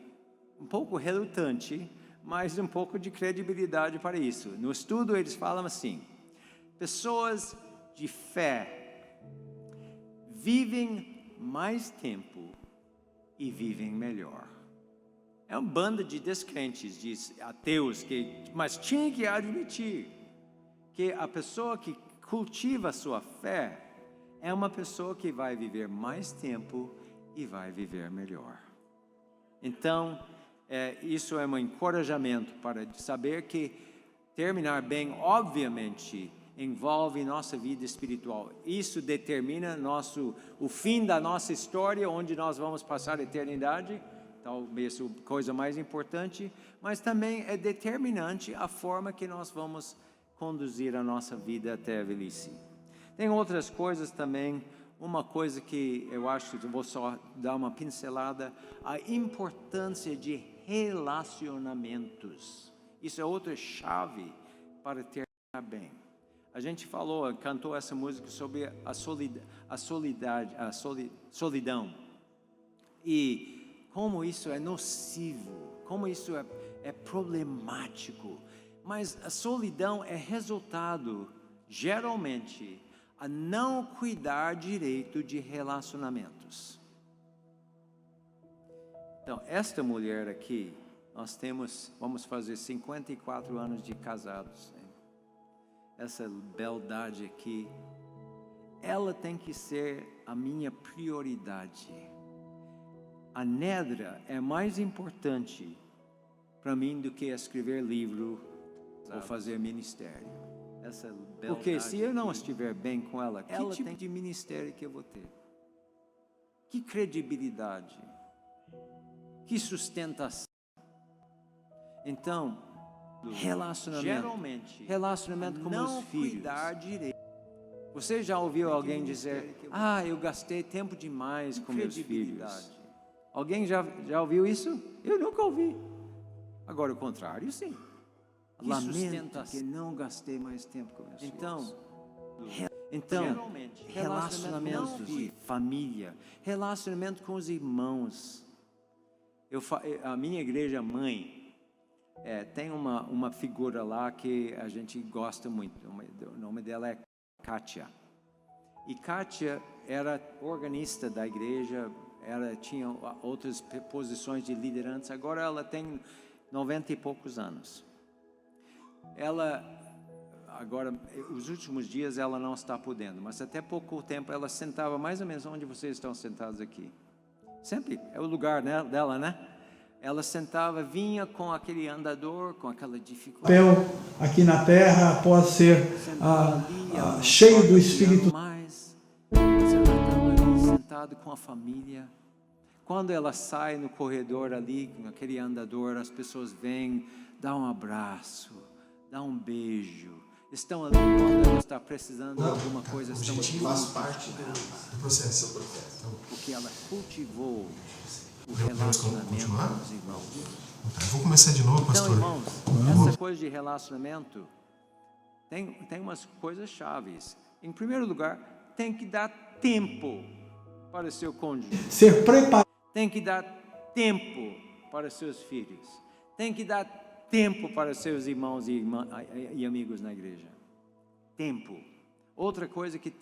A: um pouco relutante, mas um pouco de credibilidade para isso. No estudo eles falam assim, pessoas de fé vivem mais tempo e vivem melhor. É uma banda de descrentes, de ateus, mas tinha que admitir que a pessoa que cultiva a sua fé é uma pessoa que vai viver mais tempo e vai viver melhor. Então, isso é um encorajamento para saber que terminar bem, obviamente, envolve nossa vida espiritual. Isso determina o fim da nossa história, onde nós vamos passar a eternidade, talvez a coisa mais importante, mas também é determinante a forma que nós vamos conduzir a nossa vida até a velhice. Tem outras coisas também, uma coisa que eu acho que eu vou só dar uma pincelada, a importância de relacionamentos. Isso é outra chave para terminar bem. A gente cantou essa música sobre a solidão. E como isso é nocivo, como isso é problemático. Mas a solidão é resultado, geralmente, a não cuidar direito de relacionamentos. Então, esta mulher aqui, vamos fazer 54 anos de casados. Hein? Essa beldade aqui, ela tem que ser a minha prioridade. A Nedra é mais importante para mim do que escrever livro ou fazer ministério. Porque se eu não estiver bem com ela, que tipo de ministério que eu vou ter? Que credibilidade? Que sustentação? Então, relacionamento com meus filhos. Você já ouviu alguém dizer, eu gastei tempo demais com meus filhos? Alguém já ouviu isso? Eu nunca ouvi. Agora, o contrário, sim. Lamento que não gastei mais tempo com meus filhos. Então, relacionamento de família, relacionamento com os irmãos. A minha igreja mãe tem uma figura lá que a gente gosta muito. O nome dela é Kátia. E Kátia era organista da igreja, ela tinha outras posições de liderança. Agora ela tem 90 e poucos anos. Agora, os últimos dias ela não está podendo, mas até pouco tempo ela sentava mais ou menos onde vocês estão sentados aqui. Sempre é o lugar dela, né? Ela sentava, vinha com aquele andador, com aquela dificuldade.
C: Papel aqui na terra após ser cheio do Espírito.
A: Mas ela estava ali sentada com a família. Quando ela sai no corredor ali, com aquele andador, as pessoas vêm, dá um abraço, dá um beijo. Estão ali quando ela está precisando de alguma coisa.
D: A gente faz parte do processo.
A: Porque ela cultivou o
D: Podemos
A: relacionamento
D: continuar?
A: com os irmãos.
D: Tá, eu vou começar de novo, pastor.
A: Então, irmãos, essa coisa de relacionamento tem umas coisas chaves. Em primeiro lugar, tem que dar tempo para o seu cônjuge.
C: Ser preparado.
A: Tem que dar tempo para seus filhos. Tem que dar tempo para seus irmãos e amigos na igreja. Tempo. Outra coisa que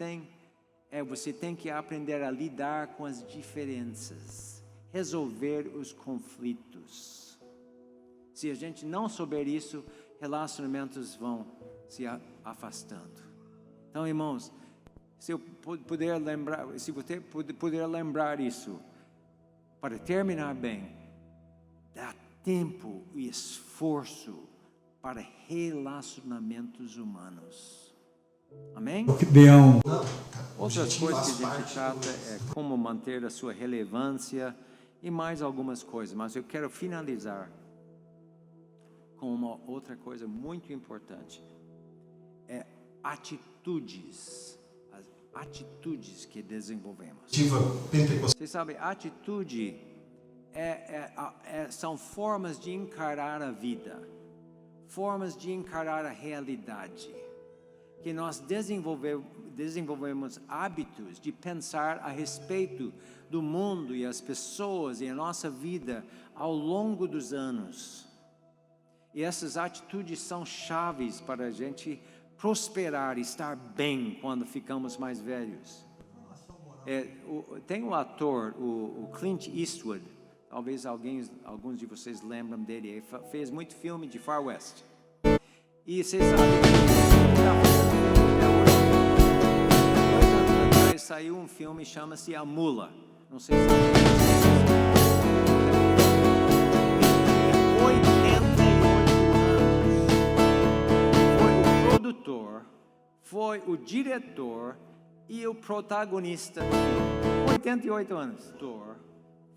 A: você tem que aprender a lidar com as diferenças, resolver os conflitos. Se a gente não souber isso, relacionamentos vão se afastando. Então, irmãos, se você puder lembrar isso, para terminar bem, dá tempo e esforço para relacionamentos humanos. Amém? Outras coisas que a gente trata é como manter a sua relevância e mais algumas coisas, mas eu quero finalizar com uma outra coisa muito importante. É atitudes. As atitudes que desenvolvemos. Você sabe, atitude são formas de encarar a vida, formas de encarar a realidade, que nós desenvolvemos hábitos de pensar a respeito do mundo e as pessoas e a nossa vida ao longo dos anos. E essas atitudes são chaves para a gente prosperar e estar bem quando ficamos mais velhos. Tem um ator, o Clint Eastwood, talvez alguns de vocês lembram dele, ele fez muito filme de Far West. E vocês sabem que saiu um filme, chama-se A Mula. Não sei se foi o diretor e o protagonista. 88 anos.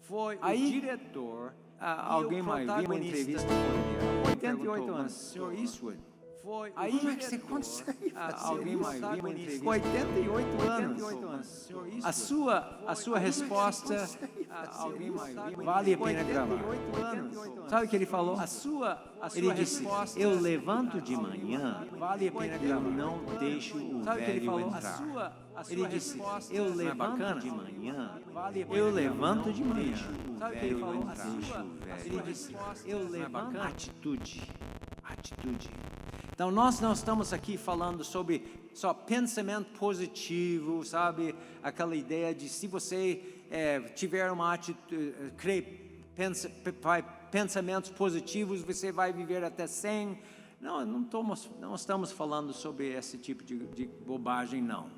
A: Foi o diretor. Alguém mais viu uma entrevista com ele? 88 anos. Sr. Eastwood. Foi aí como é que você consegue alguém mais viu uma entrevista? 88 anos. A sua resposta vale a pena gravar. Sabe o que ele falou? Ele disse: eu levanto de manhã, vale a pena gravar. Não deixo o velho entrar. Ele disse: eu levanto de manhã, eu levanto de manhã, o velho entrar. Ele disse: eu levanto. Atitude. Então, nós não estamos aqui falando sobre só pensamento positivo, sabe? Aquela ideia de se você tiver uma atitude, pensamentos positivos, você vai viver até 100. Não estamos falando sobre esse tipo de bobagem, não.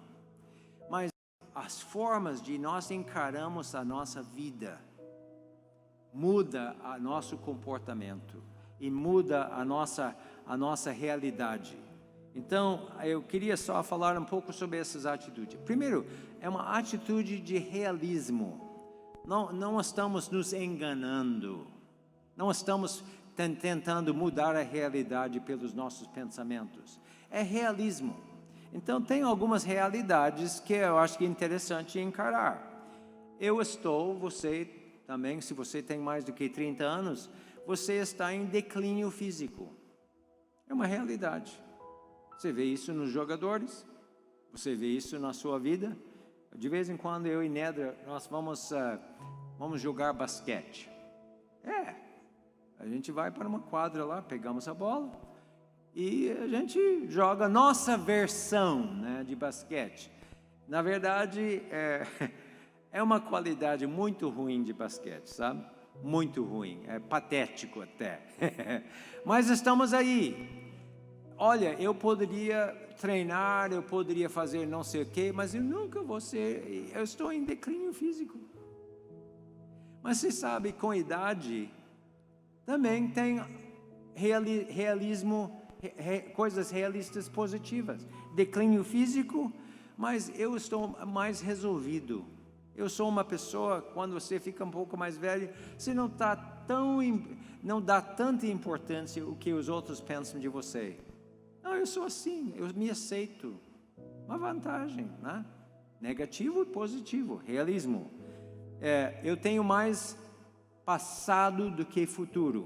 A: Mas as formas de nós encaramos a nossa vida muda o nosso comportamento e muda a nossa realidade. Então, eu queria só falar um pouco sobre essas atitudes. Primeiro, é uma atitude de realismo. Não estamos nos enganando. Não estamos tentando mudar a realidade pelos nossos pensamentos. É realismo. Então, tem algumas realidades que eu acho que é interessante encarar. Você também, se você tem mais do que 30 anos, você está em declínio físico. É uma realidade. Você vê isso nos jogadores, você vê isso na sua vida. De vez em quando eu e Nedra, nós vamos jogar basquete. A gente vai para uma quadra lá, pegamos a bola e a gente joga a nossa versão, né, de basquete. Na verdade, é uma qualidade muito ruim de basquete, sabe? Muito ruim, é patético até. Mas estamos aí. Olha, eu poderia treinar, eu poderia fazer não sei o quê, mas eu nunca vou ser, eu estou em declínio físico. Mas você sabe, com a idade, também tem realismo, coisas realistas positivas. Declínio físico, mas eu estou mais resolvido. Eu sou uma pessoa, quando você fica um pouco mais velho, você não dá tanta importância o que os outros pensam de você. Não, eu sou assim, eu me aceito. Uma vantagem, né? Negativo e positivo, realismo. Eu tenho mais passado do que futuro.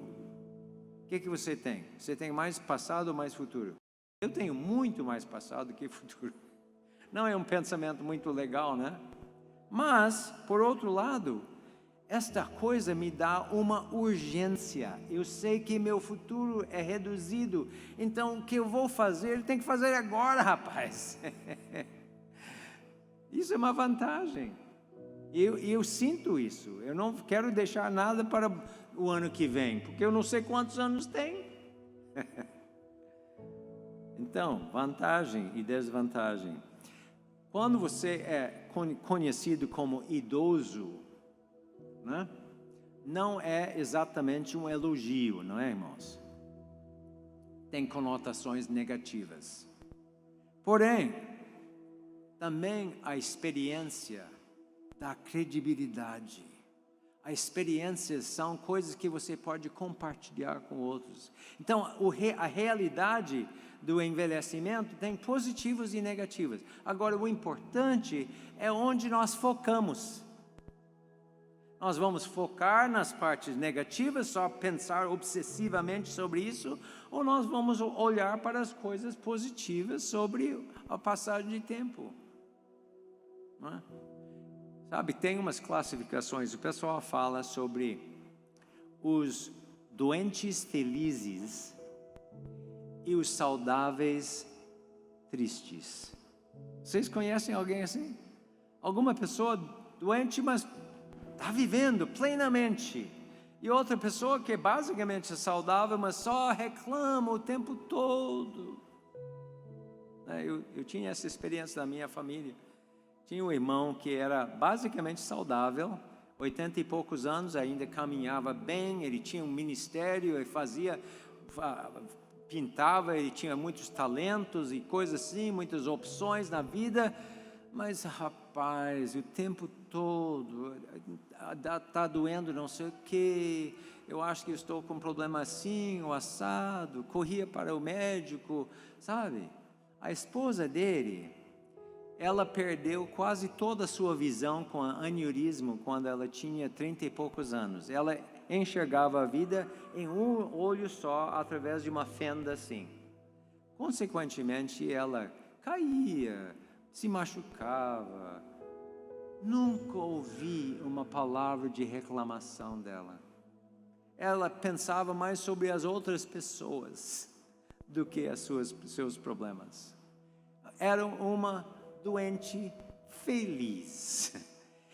A: O que você tem? Você tem mais passado ou mais futuro? Eu tenho muito mais passado do que futuro. Não é um pensamento muito legal, né? Mas, por outro lado, esta coisa me dá uma urgência. Eu sei que meu futuro é reduzido, então o que eu vou fazer, tem que fazer agora, rapaz. Isso é uma vantagem. Eu sinto isso. Eu não quero deixar nada para o ano que vem, porque eu não sei quantos anos tem. Então, vantagem e desvantagem. Quando você é conhecido como idoso, né? Não é exatamente um elogio, não é, irmãos? Tem conotações negativas. Porém, também a experiência dá credibilidade. As experiências são coisas que você pode compartilhar com outros. Então, a realidade do envelhecimento tem positivas e negativas. Agora, o importante é onde nós focamos. Nós vamos focar nas partes negativas, só pensar obsessivamente sobre isso, ou nós vamos olhar para as coisas positivas sobre a passagem de tempo. Não é? Sabe, tem umas classificações, o pessoal fala sobre os doentes felizes e os saudáveis tristes. Vocês conhecem alguém assim? Alguma pessoa doente, mas está vivendo plenamente. E outra pessoa que basicamente é saudável, mas só reclama o tempo todo. Eu tinha essa experiência da minha família. Tinha um irmão que era basicamente saudável, 80 e poucos anos, ainda caminhava bem, ele tinha um ministério, ele pintava, ele tinha muitos talentos e coisas assim, muitas opções na vida, mas rapaz, o tempo todo, está doendo não sei o quê, eu acho que eu estou com um problema assim, ou assado, corria para o médico, sabe? A esposa dele, ela perdeu quase toda a sua visão com aneurisma quando ela tinha 30 e poucos anos. Ela enxergava a vida em um olho só, através de uma fenda assim. Consequentemente, ela caía, se machucava. Nunca ouvi uma palavra de reclamação dela. Ela pensava mais sobre as outras pessoas do que seus problemas. Era uma doente feliz.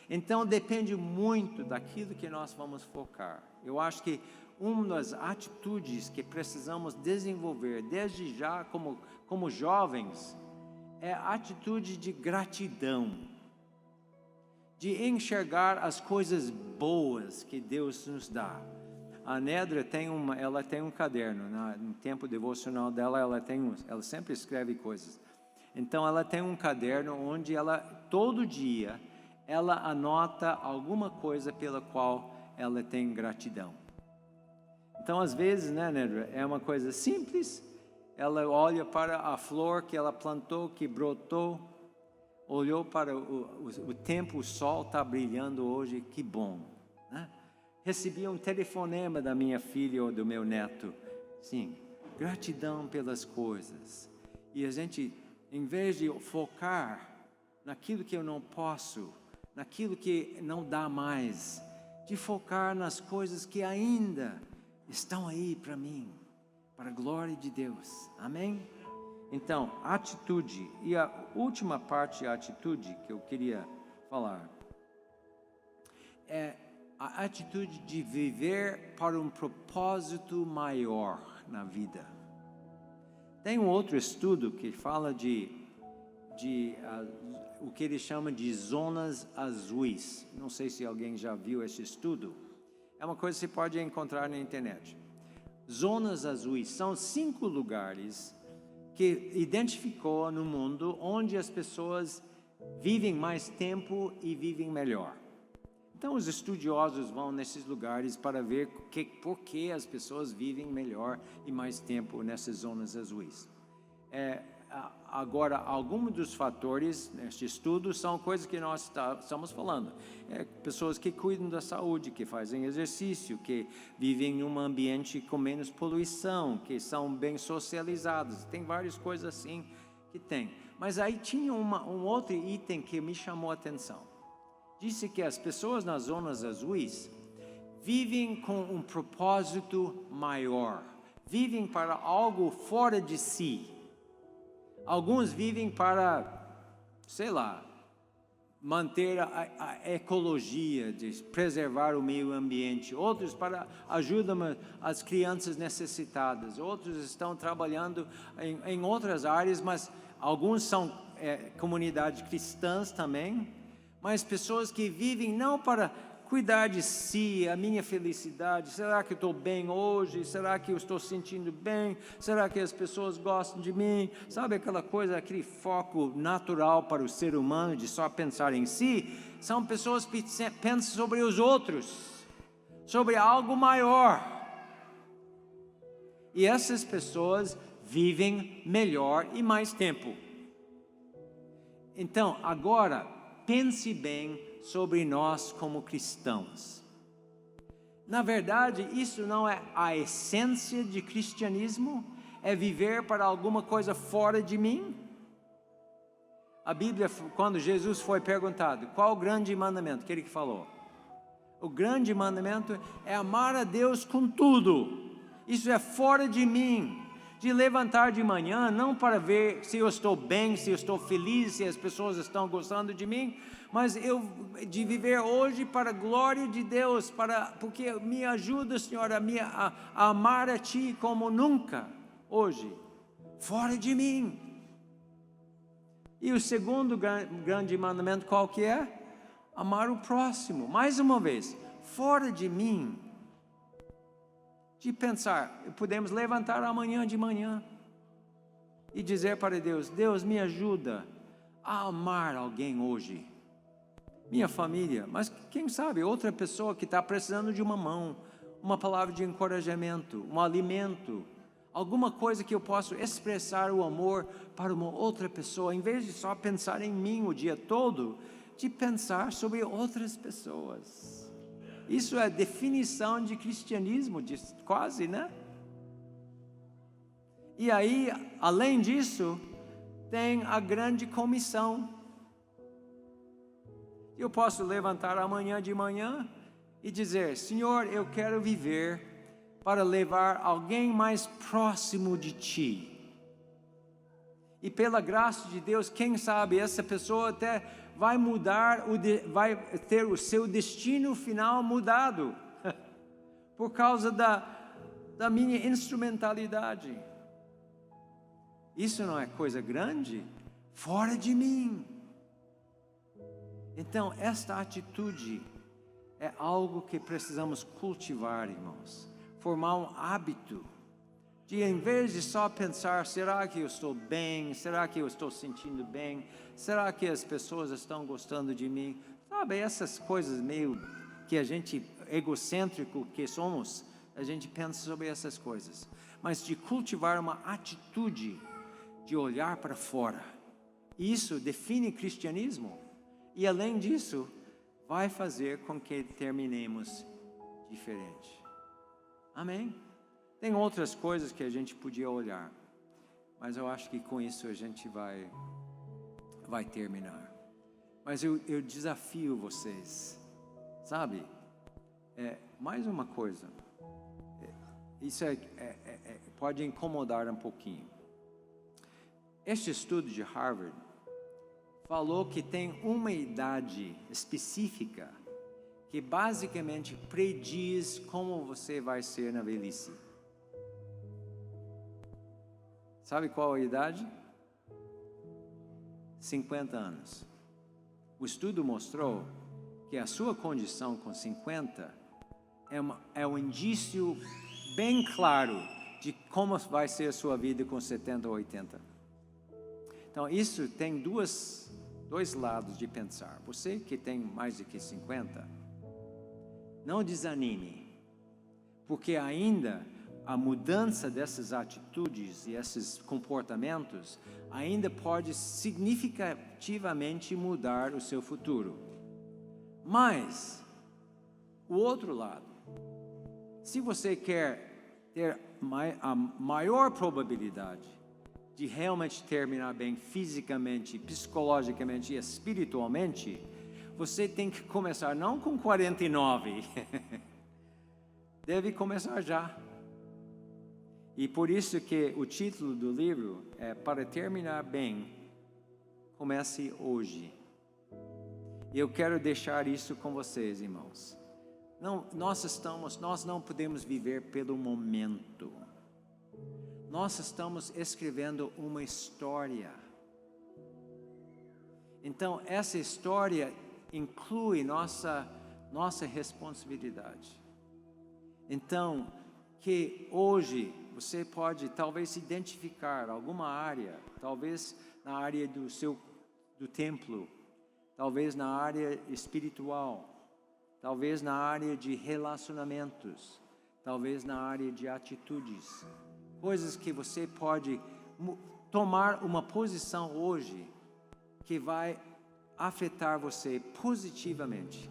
A: Então depende muito daquilo que nós vamos focar. Eu acho que uma das atitudes que precisamos desenvolver desde já como jovens é a atitude de gratidão, de enxergar as coisas boas que Deus nos dá. A Nedra ela tem um caderno, no tempo devocional dela, ela sempre escreve coisas. Então ela tem um caderno onde todo dia, ela anota alguma coisa pela qual ela tem gratidão. Então, às vezes, né, Nedra, é uma coisa simples. Ela olha para a flor que ela plantou, que brotou, olhou para o tempo, o sol está brilhando hoje, que bom, né? Recebi um telefonema da minha filha ou do meu neto. Sim, gratidão pelas coisas. E a gente, em vez de focar naquilo que eu não posso, naquilo que não dá mais, de focar nas coisas que ainda estão aí para mim, para a glória de Deus. Amém? Então, atitude. E a última parte da atitude que eu queria falar é a atitude de viver para um propósito maior na vida. Tem um outro estudo que fala o que ele chama de zonas azuis. Não sei se alguém já viu esse estudo. É uma coisa que você pode encontrar na internet. Zonas azuis são 5 lugares que identificou no mundo onde as pessoas vivem mais tempo e vivem melhor. Então os estudiosos vão nesses lugares para ver por que as pessoas vivem melhor e mais tempo nessas zonas azuis. Agora, alguns dos fatores neste estudo são coisas que nós estamos falando. Pessoas que cuidam da saúde, que fazem exercício, que vivem em um ambiente com menos poluição, que são bem socializados. Tem várias coisas assim que tem. Mas aí tinha um outro item que me chamou a atenção. Disse que as pessoas nas zonas azuis vivem com um propósito maior. Vivem para algo fora de si. Alguns vivem para, sei lá, manter a ecologia, de preservar o meio ambiente. Outros para ajudar as crianças necessitadas. Outros estão trabalhando em outras áreas, mas alguns são comunidades cristãs também. Mas pessoas que vivem não para cuidar de si, a minha felicidade. Será que eu estou bem hoje? Será que eu estou sentindo bem? Será que as pessoas gostam de mim? Sabe aquela coisa, aquele foco natural para o ser humano de só pensar em si? São pessoas que pensam sobre os outros, sobre algo maior. E essas pessoas vivem melhor e mais tempo. Então, agora, pense bem sobre nós como cristãos. Na verdade, isso não é a essência de cristianismo? É viver para alguma coisa fora de mim? A Bíblia, quando Jesus foi perguntado, qual o grande mandamento que ele falou? O grande mandamento é amar a Deus com tudo. Isso é fora de mim. De levantar de manhã, não para ver se eu estou bem, se eu estou feliz, se as pessoas estão gostando de mim, mas de viver hoje para a glória de Deus, porque me ajuda, Senhor, a amar a Ti como nunca, hoje, fora de mim. E o segundo grande mandamento, qual que é? Amar o próximo, mais uma vez, fora de mim. De pensar, podemos levantar amanhã de manhã e dizer para Deus, Deus me ajuda a amar alguém hoje, minha família, mas quem sabe outra pessoa que está precisando de uma mão, uma palavra de encorajamento, um alimento, alguma coisa que eu possa expressar o amor para uma outra pessoa, em vez de só pensar em mim o dia todo, de pensar sobre outras pessoas. Isso é a definição de cristianismo, quase, né? E aí, além disso, tem a grande comissão. Eu posso levantar amanhã de manhã e dizer, Senhor, eu quero viver para levar alguém mais próximo de ti. E pela graça de Deus, quem sabe essa pessoa até vai mudar, vai ter o seu destino final mudado, por causa da minha instrumentalidade. Isso não é coisa grande? Fora de mim. Então, esta atitude é algo que precisamos cultivar, irmãos. Formar um hábito de, em vez de só pensar, será que eu estou bem? Será que eu estou sentindo bem? Será que as pessoas estão gostando de mim? Sabe, essas coisas meio que a gente, egocêntrico que somos, a gente pensa sobre essas coisas. Mas de cultivar uma atitude de olhar para fora. Isso define cristianismo. E além disso, vai fazer com que terminemos diferente. Amém? Tem outras coisas que a gente podia olhar, mas eu acho que com isso a gente vai terminar. Mas eu desafio vocês, sabe? Mais uma coisa, isso pode incomodar um pouquinho. Este estudo de Harvard falou que tem uma idade específica que basicamente prediz como você vai ser na velhice. Sabe qual a idade? 50 anos. O estudo mostrou que a sua condição com 50 é um indício bem claro de como vai ser a sua vida com 70 ou 80. Então, isso tem dois lados de pensar. Você que tem mais de que 50, não desanime, porque ainda a mudança dessas atitudes e esses comportamentos ainda pode significativamente mudar o seu futuro. Mas, o outro lado, se você quer ter a maior probabilidade de realmente terminar bem fisicamente, psicologicamente e espiritualmente, você tem que começar não com 49, deve começar já. E por isso que o título do livro é Para Terminar Bem, Comece Hoje. E eu quero deixar isso com vocês, irmãos. Nós não podemos viver pelo momento. Nós estamos escrevendo uma história. Então, essa história inclui nossa responsabilidade. Então, que hoje você pode talvez identificar alguma área, talvez na área do templo, talvez na área espiritual, talvez na área de relacionamentos, talvez na área de atitudes. Coisas que você pode tomar uma posição hoje que vai afetar você positivamente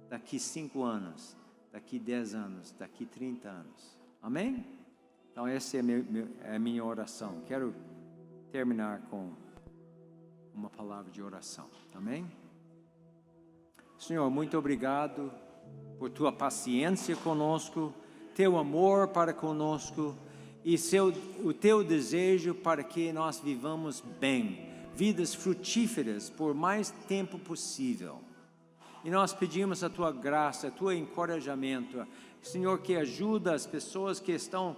A: daqui 5 anos, daqui 10 anos, daqui 30 anos. Amém? Então essa é a minha oração. Quero terminar com uma palavra de oração. Amém? Senhor, muito obrigado por tua paciência conosco, teu amor para conosco, e o teu desejo para que nós vivamos bem, vidas frutíferas por mais tempo possível. E nós pedimos a tua graça, a teu encorajamento, Senhor, que ajuda as pessoas que estão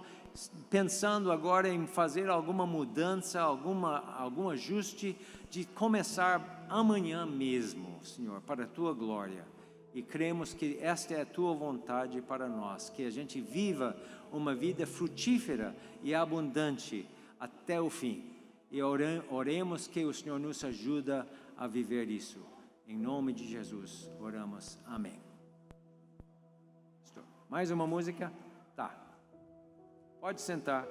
A: pensando agora em fazer alguma mudança, algum ajuste, de começar amanhã mesmo, Senhor, para a tua glória. E cremos que esta é a tua vontade para nós, que a gente viva uma vida frutífera e abundante até o fim. E oremos que o Senhor nos ajude a viver isso. Em nome de Jesus, oramos. Amém. Mais uma música? Tá. Pode sentar.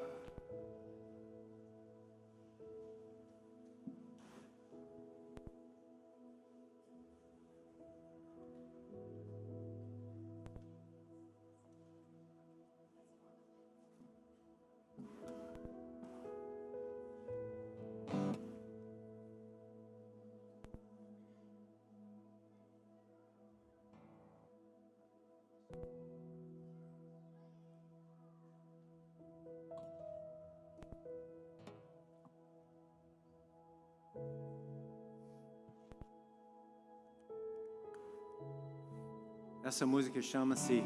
A: Essa música chama-se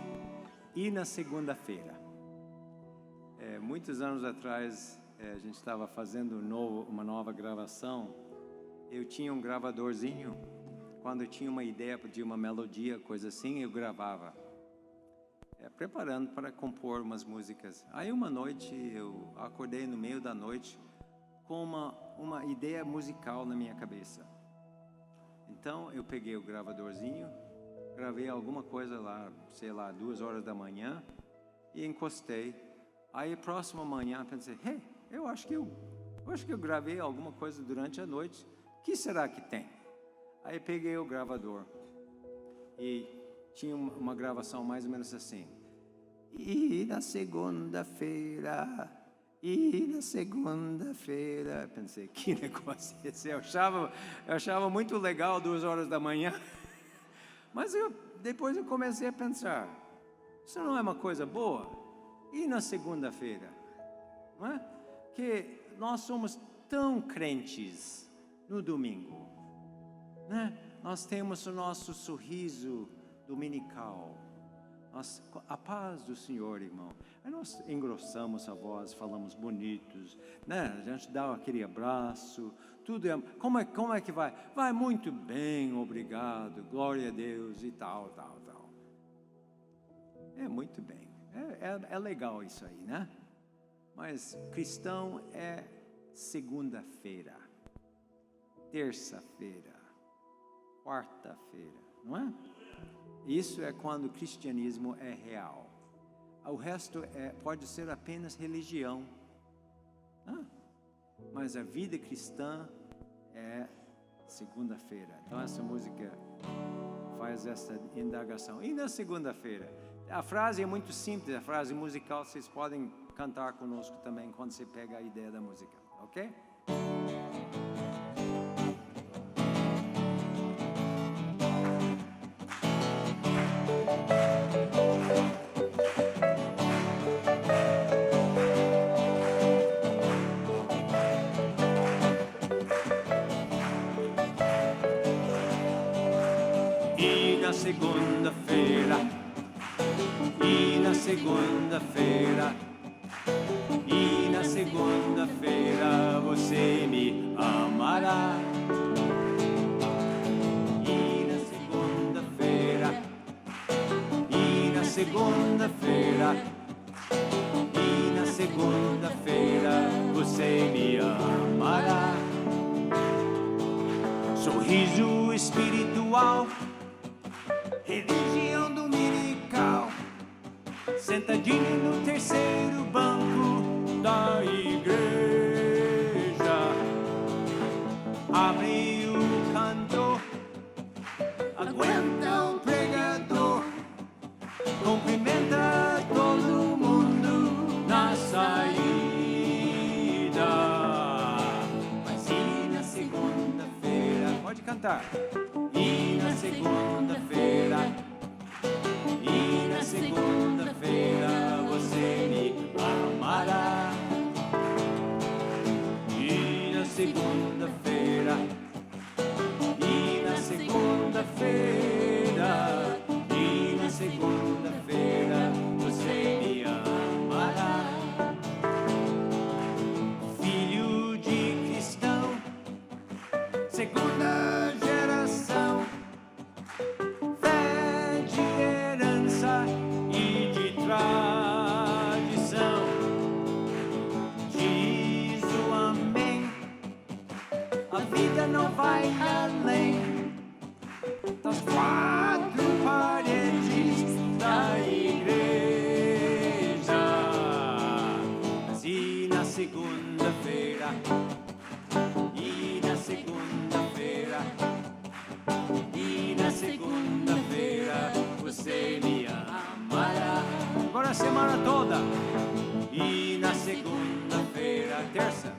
A: E na Segunda-feira. Muitos anos atrás, a gente estava fazendo uma nova gravação. Eu tinha um gravadorzinho. Quando eu tinha uma ideia de uma melodia, coisa assim, eu gravava. Preparando para compor umas músicas. Aí uma noite, eu acordei no meio da noite com uma ideia musical na minha cabeça. Então, eu peguei o gravadorzinho, gravei alguma coisa lá, sei lá, 2 horas da manhã, e encostei. Aí, próxima manhã, pensei, eu acho que eu gravei alguma coisa durante a noite. O que será que tem? Aí, peguei o gravador e tinha uma gravação mais ou menos assim. E na segunda-feira, pensei, que negócio é esse? Eu achava muito legal 2 horas da manhã. Mas depois eu comecei a pensar, isso não é uma coisa boa? E na segunda-feira? Não é? Que nós somos tão crentes no domingo, né? Nós temos o nosso sorriso dominical, a paz do Senhor, irmão. Aí nós engrossamos a voz, falamos bonitos, né? A gente dá aquele abraço, tudo é... Como é que vai? Vai muito bem, obrigado, glória a Deus e tal. É muito bem, é legal isso aí, né? Mas cristão é segunda-feira, terça-feira, quarta-feira, não é? Isso é quando o cristianismo é real. O resto pode ser apenas religião. Mas a vida cristã é segunda-feira. Então essa música faz essa indagação. E na segunda-feira? A frase é muito simples, a frase musical. Vocês podem cantar conosco também quando você pega a ideia da música, ok? E na segunda-feira você me amará. E na segunda-feira você me amará. Sorriso espiritual, religião dominical, sentadinho no terceiro banco da igreja. Abre o cantor, aguenta o pregador, cumprimenta todo mundo na saída. Mas e na segunda-feira? Pode cantar. E na segunda-feira? E na segunda-feira você me amará. E na segunda-feira, e na segunda-feira, e na segunda-feira você me amará. Filho de cristão, segunda geração, fé de herança e de tradição. Diz o amém, a vida não vai além das 4 paredes da igreja. Mas e na segunda-feira, e na segunda-feira, e na segunda-feira você me amará. Agora a semana toda. E na segunda-feira, terça.